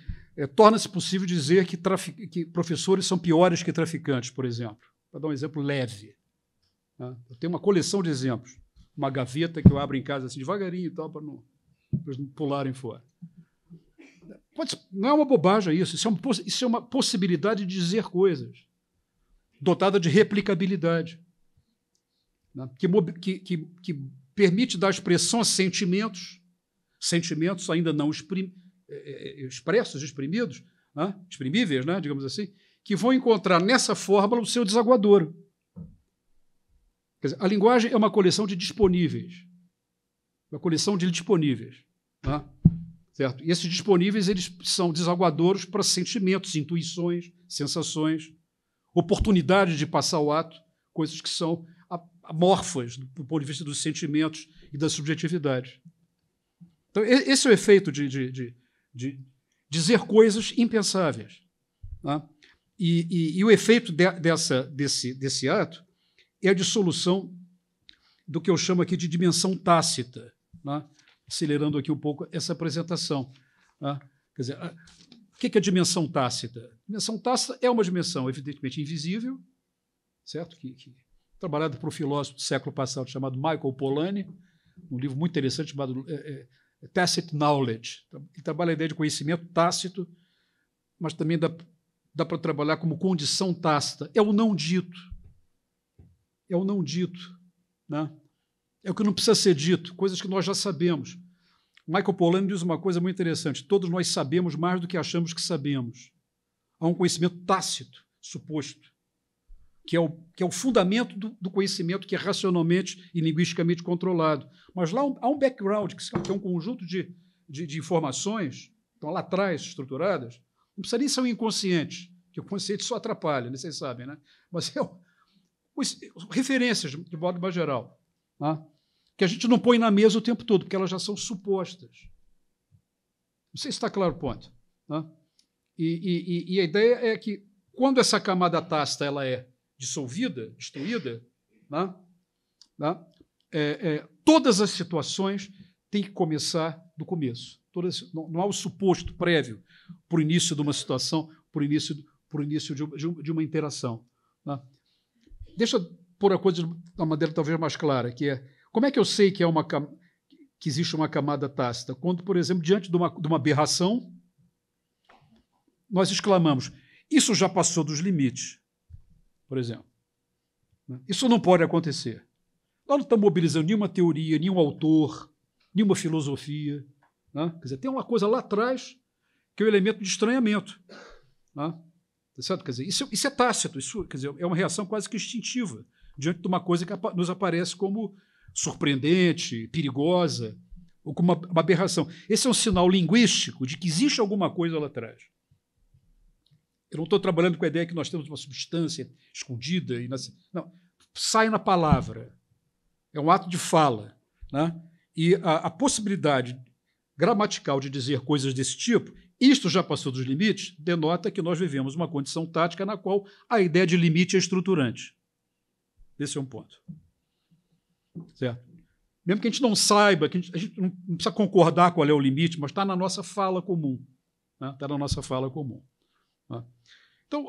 torna-se possível dizer que professores são piores que traficantes, por exemplo. Para dar um exemplo leve. Tá? Eu tenho uma coleção de exemplos. Uma gaveta que eu abro em casa assim devagarinho e tal, para não pularem fora. Não é uma bobagem isso. Isso é uma possibilidade de dizer coisas, dotada de replicabilidade, né? que permite dar expressão a sentimentos ainda não expressos, exprimidos, né? Exprimíveis, né? Digamos assim, que vão encontrar nessa fórmula o seu desaguadouro. Quer dizer, a linguagem é uma coleção de disponíveis. Uma coleção de disponíveis. Né? Certo? E esses disponíveis eles são desaguadouros para sentimentos, intuições, sensações, oportunidades de passar o ato, coisas que são amorfas do ponto de vista dos sentimentos e da subjetividade. Então, esse é o efeito de dizer coisas impensáveis. Né? E o efeito desse ato é a dissolução do que eu chamo aqui de dimensão tácita, né? Acelerando aqui um pouco essa apresentação. Né? Quer dizer, o que é a dimensão tácita? A dimensão tácita é uma dimensão, evidentemente, invisível, certo? Trabalhada por um filósofo do século passado chamado Michael Polanyi, um livro muito interessante chamado Tacit Knowledge. Ele trabalha a ideia de conhecimento tácito, mas também dá para trabalhar como condição tácita. É o não dito. É o não dito. Né? É o que não precisa ser dito, coisas que nós já sabemos. Michael Polanyi diz uma coisa muito interessante: todos nós sabemos mais do que achamos que sabemos. Há um conhecimento tácito, suposto, que é o fundamento do conhecimento que é racionalmente e linguisticamente controlado. Mas lá há um background, que é um conjunto de informações, estão lá atrás, estruturadas, não precisa nem ser um inconsciente, que o consciente só atrapalha, né? Vocês sabem, né? Mas referências, de modo mais geral, né? Que a gente não põe na mesa o tempo todo, porque elas já são supostas. Não sei se está claro o ponto. Né? E a ideia é que, quando essa camada tácita ela é dissolvida, destruída, né? Todas as situações têm que começar do começo. Não há o suposto prévio para o início de uma situação, para o início de uma interação. Né? Deixa eu pôr a coisa de uma maneira talvez mais clara, que é: como é que eu sei que existe uma camada tácita? Quando, por exemplo, diante de uma aberração, nós exclamamos: isso já passou dos limites, por exemplo. Isso não pode acontecer. Nós não estamos mobilizando nenhuma teoria, nenhum autor, nenhuma filosofia. Né? Quer dizer, tem uma coisa lá atrás que é o elemento de estranhamento. Né? Tá certo? Quer dizer, isso é tácito, quer dizer, é uma reação quase que instintiva diante de uma coisa que nos aparece como surpreendente, perigosa, ou como uma aberração. Esse é um sinal linguístico de que existe alguma coisa lá atrás. Eu não estou trabalhando com a ideia que nós temos uma substância escondida. Não, sai na palavra. É um ato de fala. Né? E a possibilidade gramatical de dizer coisas desse tipo, isto já passou dos limites, denota que nós vivemos uma condição tática na qual a ideia de limite é estruturante. Esse é um ponto. Certo? mesmo que a gente não saiba, que a gente não precisa concordar qual é o limite, mas está na nossa fala comum. Está na nossa fala comum. Tá? Então,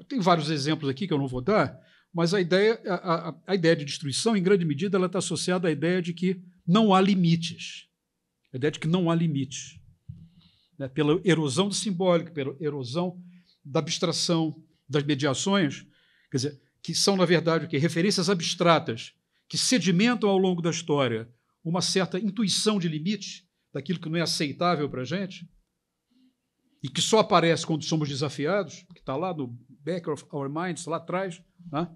tem vários exemplos aqui que eu não vou dar, mas a ideia de destruição, em grande medida, ela está associada à ideia de que não há limites. A ideia de que não há limites. Né? Pela erosão do simbólico, pela erosão da abstração, das mediações, quer dizer, que são, na verdade, o quê? Referências abstratas que sedimentam ao longo da história uma certa intuição de limites daquilo que não é aceitável para a gente e que só aparece quando somos desafiados, que está lá no back of our minds, lá atrás. Né?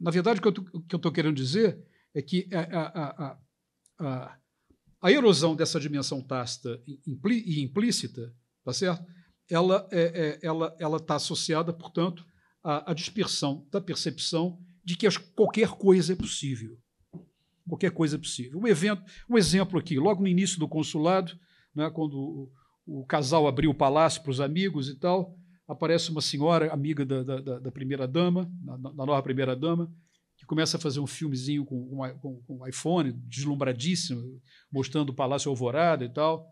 Na verdade, o que eu estou querendo dizer é que a erosão dessa dimensão tácita e implícita, tá certo? Ela está associada, portanto, à dispersão da percepção de que qualquer coisa é possível. Qualquer coisa é possível. Um exemplo aqui, logo no início do consulado, né, quando o casal abriu o palácio para os amigos e tal, aparece uma senhora, amiga da primeira-dama, da nova primeira-dama, que começa a fazer um filmezinho com um iPhone, deslumbradíssimo, mostrando o Palácio Alvorada e tal.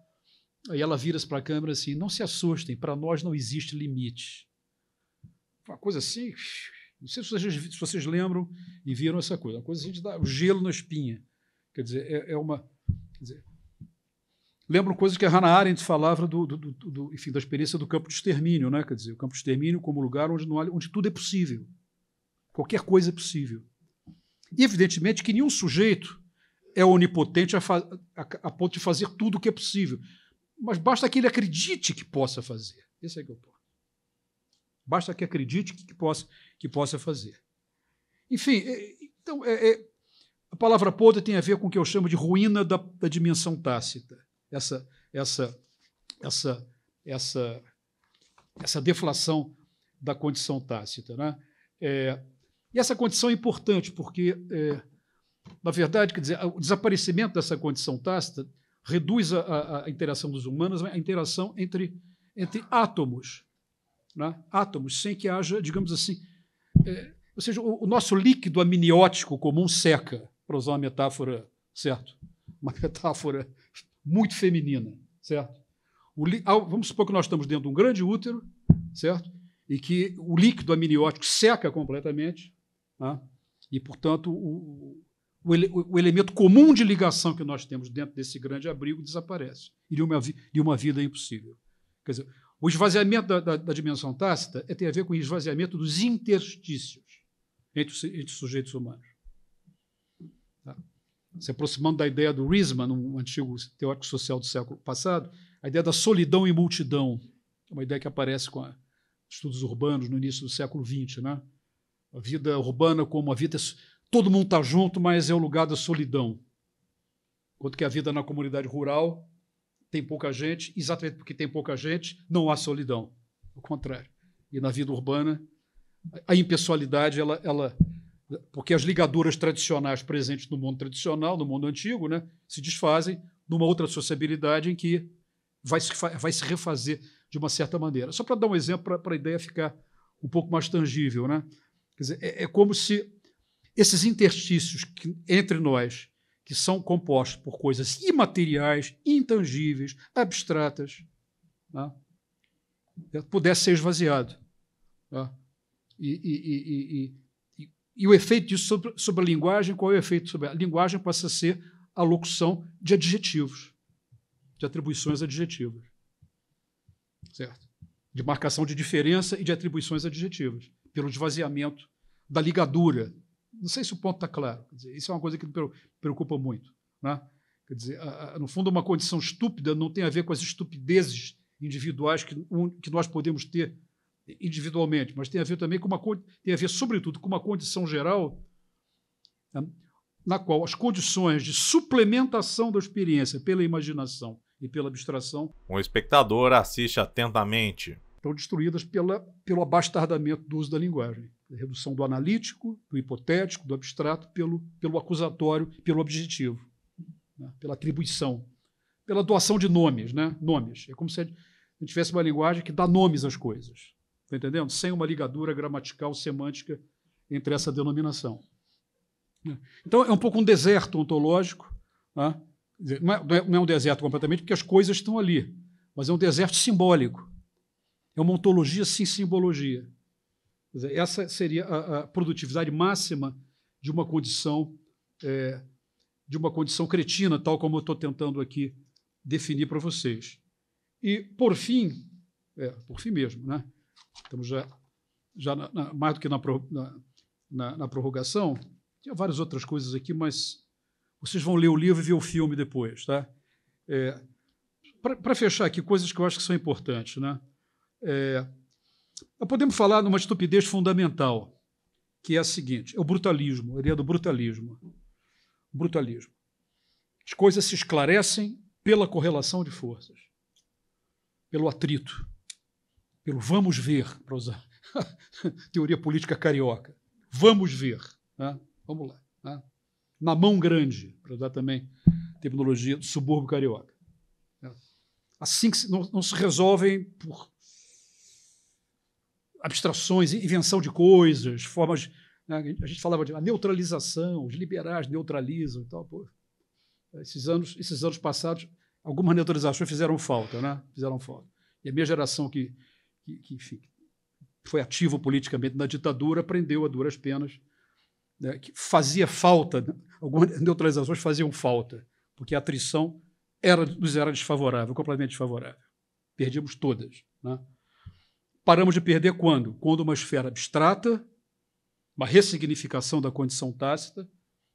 Aí ela vira-se para a câmera assim, não se assustem, para nós não existe limite. Uma coisa assim, não sei se vocês lembram e viram essa coisa, uma coisa assim de dar o gelo na espinha. Quer dizer, lembram coisas que a Hannah Arendt falava enfim, da experiência do campo de extermínio, né? Quer dizer, o campo de extermínio como lugar onde tudo é possível. Qualquer coisa é possível. E, evidentemente, que nenhum sujeito é onipotente a ponto de fazer tudo o que é possível. Mas basta que ele acredite que possa fazer. Esse é que é o ponto. Basta que acredite que possa fazer. Enfim, então, a palavra podre tem a ver com o que eu chamo de ruína da dimensão tácita. Essa deflação da condição tácita. Né? E essa condição é importante porque, na verdade, quer dizer, o desaparecimento dessa condição tácita reduz a interação dos humanos à interação entre átomos. Né? Átomos, sem que haja, digamos assim... ou seja, o nosso líquido amniótico comum seca, para usar uma metáfora, certo? Uma metáfora muito feminina, certo? Vamos supor que nós estamos dentro de um grande útero, certo? E que o líquido amniótico seca completamente, né? E, portanto, o elemento comum de ligação que nós temos dentro desse grande abrigo desaparece. E de uma vida impossível. Quer dizer, o esvaziamento da dimensão tácita tem a ver com o esvaziamento dos interstícios entre os sujeitos humanos. Tá? Se aproximando da ideia do Riesman, um antigo teórico social do século passado, a ideia da solidão e multidão, uma ideia que aparece com estudos urbanos no início do século XX. Né? A vida urbana como a vida... Todo mundo está junto, mas é o lugar da solidão. Enquanto que a vida na comunidade rural tem pouca gente, exatamente porque tem pouca gente, não há solidão. Ao contrário. E na vida urbana, a impessoalidade, porque as ligaduras tradicionais presentes no mundo tradicional, no mundo antigo, né, se desfazem numa outra sociabilidade em que vai se refazer de uma certa maneira. Só para dar um exemplo, para a ideia ficar um pouco mais tangível. Né? Quer dizer, é como se esses interstícios entre nós, que são compostos por coisas imateriais, intangíveis, abstratas, né, pudesse ser esvaziado. Né? E o efeito disso sobre a linguagem, qual é o efeito sobre a linguagem? Passa a ser a locução de adjetivos, de atribuições adjetivas. Certo? De marcação de diferença e de atribuições adjetivas, pelo esvaziamento da ligadura. Não sei se o ponto está claro. Quer dizer, isso é uma coisa que me preocupa muito. Né? Quer dizer, no fundo, uma condição estúpida não tem a ver com as estupidezes individuais que nós podemos ter individualmente, mas tem a ver também sobretudo, com uma condição geral, né, na qual as condições de suplementação da experiência pela imaginação e pela abstração... O espectador assiste atentamente. Estão destruídas pelo abastardamento do uso da linguagem. A redução do analítico, do hipotético, do abstrato, pelo acusatório, pelo objetivo, né? Pela atribuição, pela doação de nomes. Né? Nomes. É como se a gente tivesse uma linguagem que dá nomes às coisas. Está entendendo? Sem uma ligadura gramatical, semântica entre essa denominação. Então, é um pouco um deserto ontológico. Né? Não é um deserto completamente, porque as coisas estão ali, mas é um deserto simbólico. É uma ontologia sem simbologia. Quer dizer, essa seria a produtividade máxima de uma condição cretina, tal como eu estou tentando aqui definir para vocês. E, por fim mesmo, né? Estamos já mais do que na prorrogação. Tinha várias outras coisas aqui, mas vocês vão ler o livro e ver o filme depois. Tá? Para fechar aqui, coisas que eu acho que são importantes. Né? Nós podemos falar numa estupidez fundamental, que é a seguinte: é o brutalismo, a ideia do brutalismo. Brutalismo. As coisas se esclarecem pela correlação de forças, pelo atrito, pelo vamos ver, para usar teoria política carioca. Vamos ver. Né? Vamos lá. Né? Na mão grande, para usar também terminologia do subúrbio carioca. Assim que não se resolvem por abstrações, invenção de coisas, formas. Né? A gente falava de neutralização, os liberais neutralizam e tal. Pô. Esses anos passados, algumas neutralizações fizeram falta, né? Fizeram falta. E a minha geração que enfim, foi ativa politicamente na ditadura aprendeu a duras penas, né, que fazia falta, algumas neutralizações faziam falta, porque a atrição nos era desfavorável, completamente desfavorável. Perdíamos todas. Né? Paramos de perder quando? Quando uma esfera abstrata, uma ressignificação da condição tácita,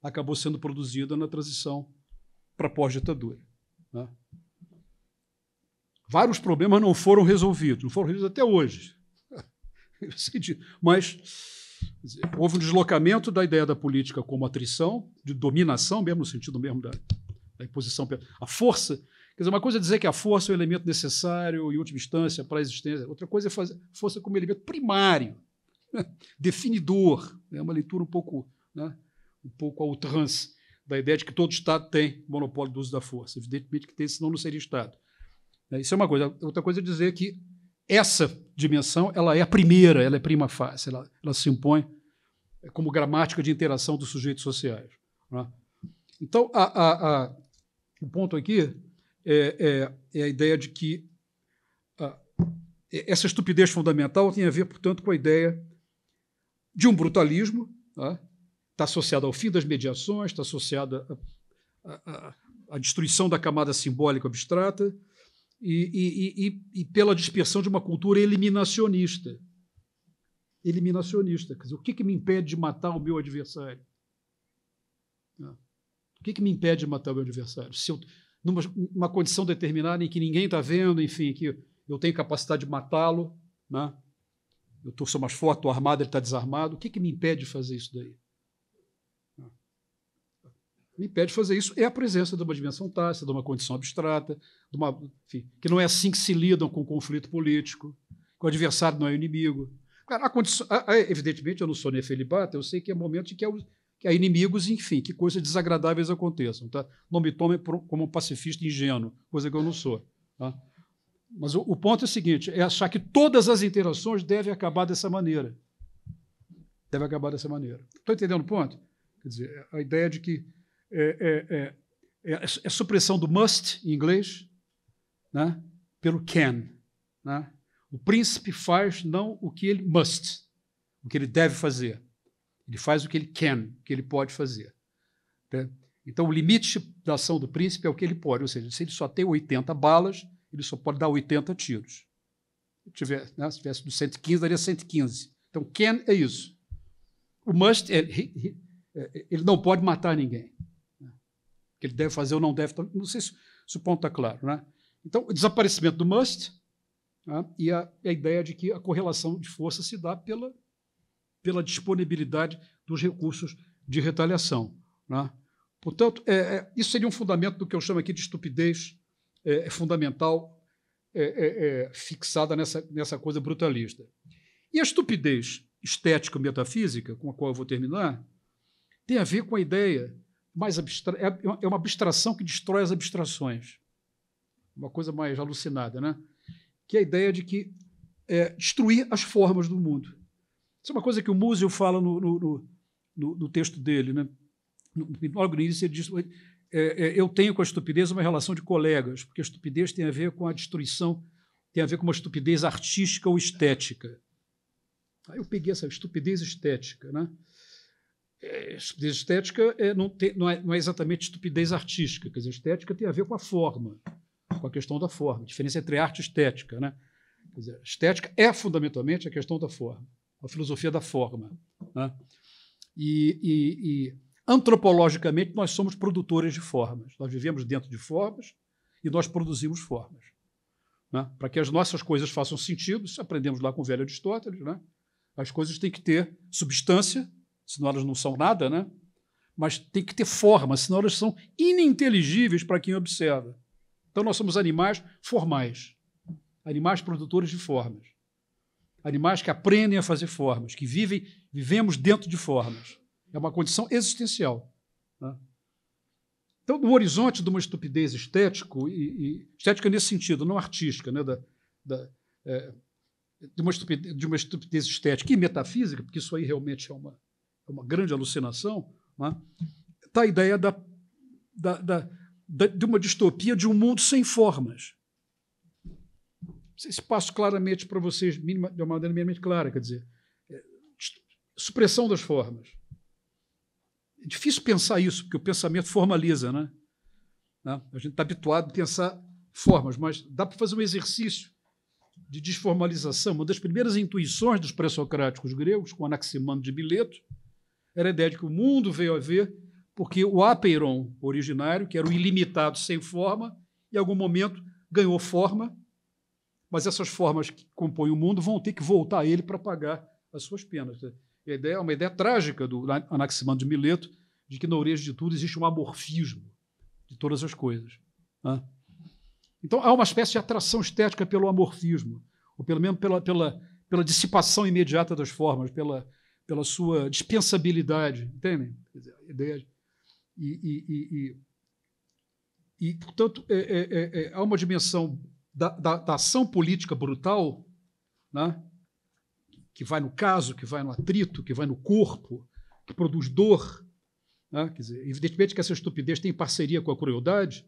acabou sendo produzida na transição para pós-ditadura. Né? Vários problemas não foram resolvidos até hoje. Mas houve um deslocamento da ideia da política como atrição, de dominação, mesmo no sentido mesmo da imposição. A força, quer dizer, uma coisa é dizer que a força é um elemento necessário, em última instância, para a existência. Outra coisa é fazer força como elemento primário, definidor. É uma leitura um pouco à outrance da ideia de que todo Estado tem monopólio do uso da força. Evidentemente que tem, senão não seria Estado. Isso é uma coisa. Outra coisa é dizer que essa dimensão ela é a primeira, ela é prima facie, ela se impõe como gramática de interação dos sujeitos sociais. Né? Então, o ponto aqui é a ideia de que essa estupidez fundamental tem a ver, portanto, com a ideia de um brutalismo, está associada ao fim das mediações, está associada à destruição da camada simbólica abstrata, e pela dispersão de uma cultura eliminacionista. Eliminacionista. Quer dizer, o que me impede de matar o meu adversário? O que me impede de matar o meu adversário? Se eu, numa condição determinada em que ninguém está vendo, enfim, que eu tenho capacidade de matá-lo, né? Eu sou mais forte, estou armado, ele está desarmado, o que me impede de fazer isso daí? Me impede de fazer isso é a presença de uma dimensão tácita, de uma condição abstrata, enfim, que não é assim que se lidam com o conflito político, que o adversário não é o inimigo. Claro, evidentemente, eu não sou nefelibato, eu sei que é momento em que há inimigos, enfim, que coisas desagradáveis aconteçam. Tá? Não me tomem como um pacifista ingênuo, coisa que eu não sou. Tá? Mas o ponto é o seguinte, é achar que todas as interações devem acabar dessa maneira. Devem acabar dessa maneira. Estou entendendo o ponto? Quer dizer, a ideia de que é a supressão do must, em inglês, né, pelo can. Né? O príncipe faz não o que ele must, o que ele deve fazer. Ele faz o que ele can, o que ele pode fazer. Né? Então, o limite da ação do príncipe é o que ele pode, ou seja, se ele só tem 80 balas, ele só pode dar 80 tiros. Se tivesse do 115, daria 115. Então, can é isso. O must, ele não pode matar ninguém. Que ele deve fazer ou não deve. Não sei se o ponto está claro. Né? Então, o desaparecimento do must, né? E a ideia de que a correlação de força se dá pela disponibilidade dos recursos de retaliação. Né? Portanto, isso seria um fundamento do que eu chamo aqui de estupidez fundamental fixada nessa coisa brutalista. E a estupidez estético-metafísica, com a qual eu vou terminar, tem a ver com a ideia mais abstrata, é uma abstração que destrói as abstrações. Uma coisa mais alucinada, né? Que é a ideia de que destruir as formas do mundo. Isso é uma coisa que o Musil fala no texto dele, né? logo no início ele diz, eu tenho com a estupidez uma relação de colegas, porque a estupidez tem a ver com a destruição, tem a ver com uma estupidez artística ou estética. Aí eu peguei essa estupidez estética, né? Estupidez estética não é exatamente estupidez artística, quer dizer, estética tem a ver com a forma, com a questão da forma, a diferença entre arte e estética, né? Quer dizer, estética é fundamentalmente a questão da forma, a filosofia da forma, né? E antropologicamente nós somos produtores de formas, nós vivemos dentro de formas e nós produzimos formas, né? Para que as nossas coisas façam sentido, isso aprendemos lá com o velho Aristóteles, né? As coisas têm que ter substância, senão elas não são nada, né? Mas tem que ter forma, senão elas são ininteligíveis para quem observa. Então nós somos animais formais, animais produtores de formas, animais que aprendem a fazer formas, que vivemos dentro de formas. É uma condição existencial, né? Então, no horizonte de uma estupidez estética, estética nesse sentido, não artística, né? De uma estupidez estética e metafísica, porque isso aí realmente é uma grande alucinação, né? Está a ideia de uma distopia de um mundo sem formas. Não sei se passo claramente para vocês, de uma maneira minimamente clara, quer dizer, supressão das formas. É difícil pensar isso, porque o pensamento formaliza, né? A gente está habituado a pensar formas, mas dá para fazer um exercício de desformalização. Uma das primeiras intuições dos pré-socráticos gregos, com Anaximandro de Mileto, era a ideia de que o mundo veio a ver porque o apeiron originário, que era o ilimitado sem forma, em algum momento ganhou forma, mas essas formas que compõem o mundo vão ter que voltar a ele para pagar as suas penas. A ideia é uma ideia trágica do Anaximandro de Mileto, de que na origem de tudo existe um amorfismo de todas as coisas, né? Então, há uma espécie de atração estética pelo amorfismo, ou pelo menos pela dissipação imediata das formas, pela sua dispensabilidade, entendem? Quer dizer, a ideia portanto, há uma dimensão da ação política brutal, né? Que vai no caso, que vai no atrito, que vai no corpo, que produz dor, né? Quer dizer, evidentemente que essa estupidez tem parceria com a crueldade.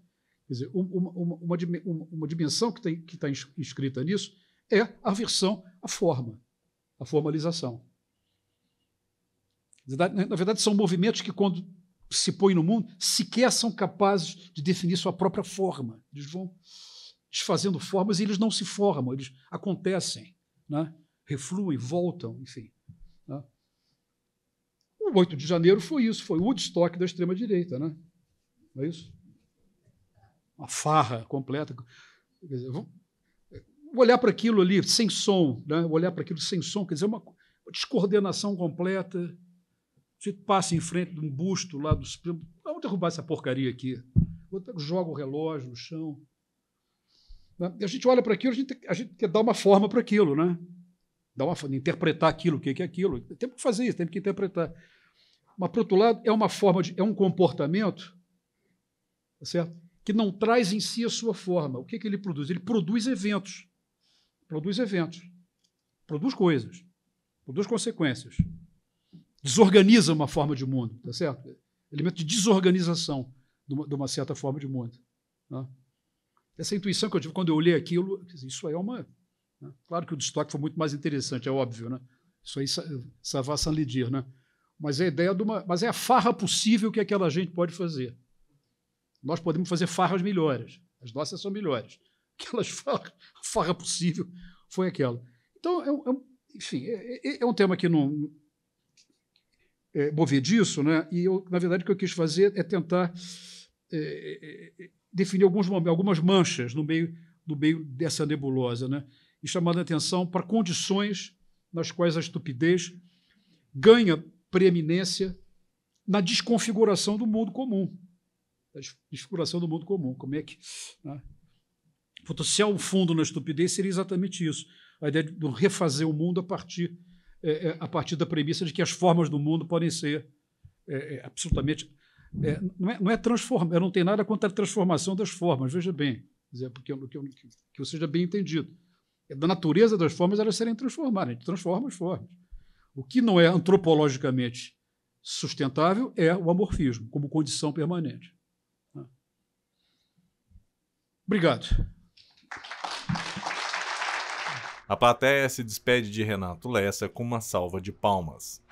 Quer dizer, uma dimensão que está inscrita nisso é a aversão à forma, à formalização. Na verdade, são movimentos que, quando se põem no mundo, sequer são capazes de definir sua própria forma. Eles vão desfazendo formas e eles não se formam, eles acontecem, né? Refluem, voltam, enfim, né? O 8 de janeiro foi isso, foi o Woodstock da extrema-direita, né? Não é isso? Uma farra completa. Quer dizer, vamos olhar para aquilo ali sem som, né? Olhar para aquilo sem som, quer dizer, uma descoordenação completa. Você passa em frente de um busto lá do Supremo, vamos derrubar essa porcaria aqui. Joga o relógio no chão. E a gente olha para aquilo, a gente quer dar uma forma para aquilo, né? Interpretar aquilo, o que é aquilo. Temos que fazer isso, temos que interpretar. Mas, por outro lado, é um comportamento, tá certo? Que não traz em si a sua forma. O que ele produz? Ele produz eventos. Produz coisas. Produz consequências. Desorganiza uma forma de mundo, tá certo? Elemento de desorganização de uma certa forma de mundo, né? Essa intuição que eu tive quando eu olhei aquilo, isso aí é uma... Né? Claro que o Woodstock foi muito mais interessante, é óbvio, né? Isso aí, ça va sans le dire, né? Mas é a ideia mas é a farra possível que aquela gente pode fazer. Nós podemos fazer farras melhores. As nossas são melhores. A farra possível foi aquela. Então, enfim, é um tema que não movediço, né? E, na verdade, o que eu quis fazer é tentar definir algumas manchas no meio dessa nebulosa, né? E chamando a atenção para condições nas quais a estupidez ganha preeminência na desconfiguração do mundo comum. Como é que... Né? Potencial um fundo na estupidez seria exatamente isso. A ideia de refazer o mundo a partir da premissa de que as formas do mundo podem ser absolutamente... não é transformar, não tem nada contra a transformação das formas, veja bem, que seja bem entendido. É da natureza das formas elas serem transformadas, a gente transforma as formas. O que não é antropologicamente sustentável é o amorfismo, como condição permanente. Obrigado. A plateia se despede de Renato Lessa com uma salva de palmas.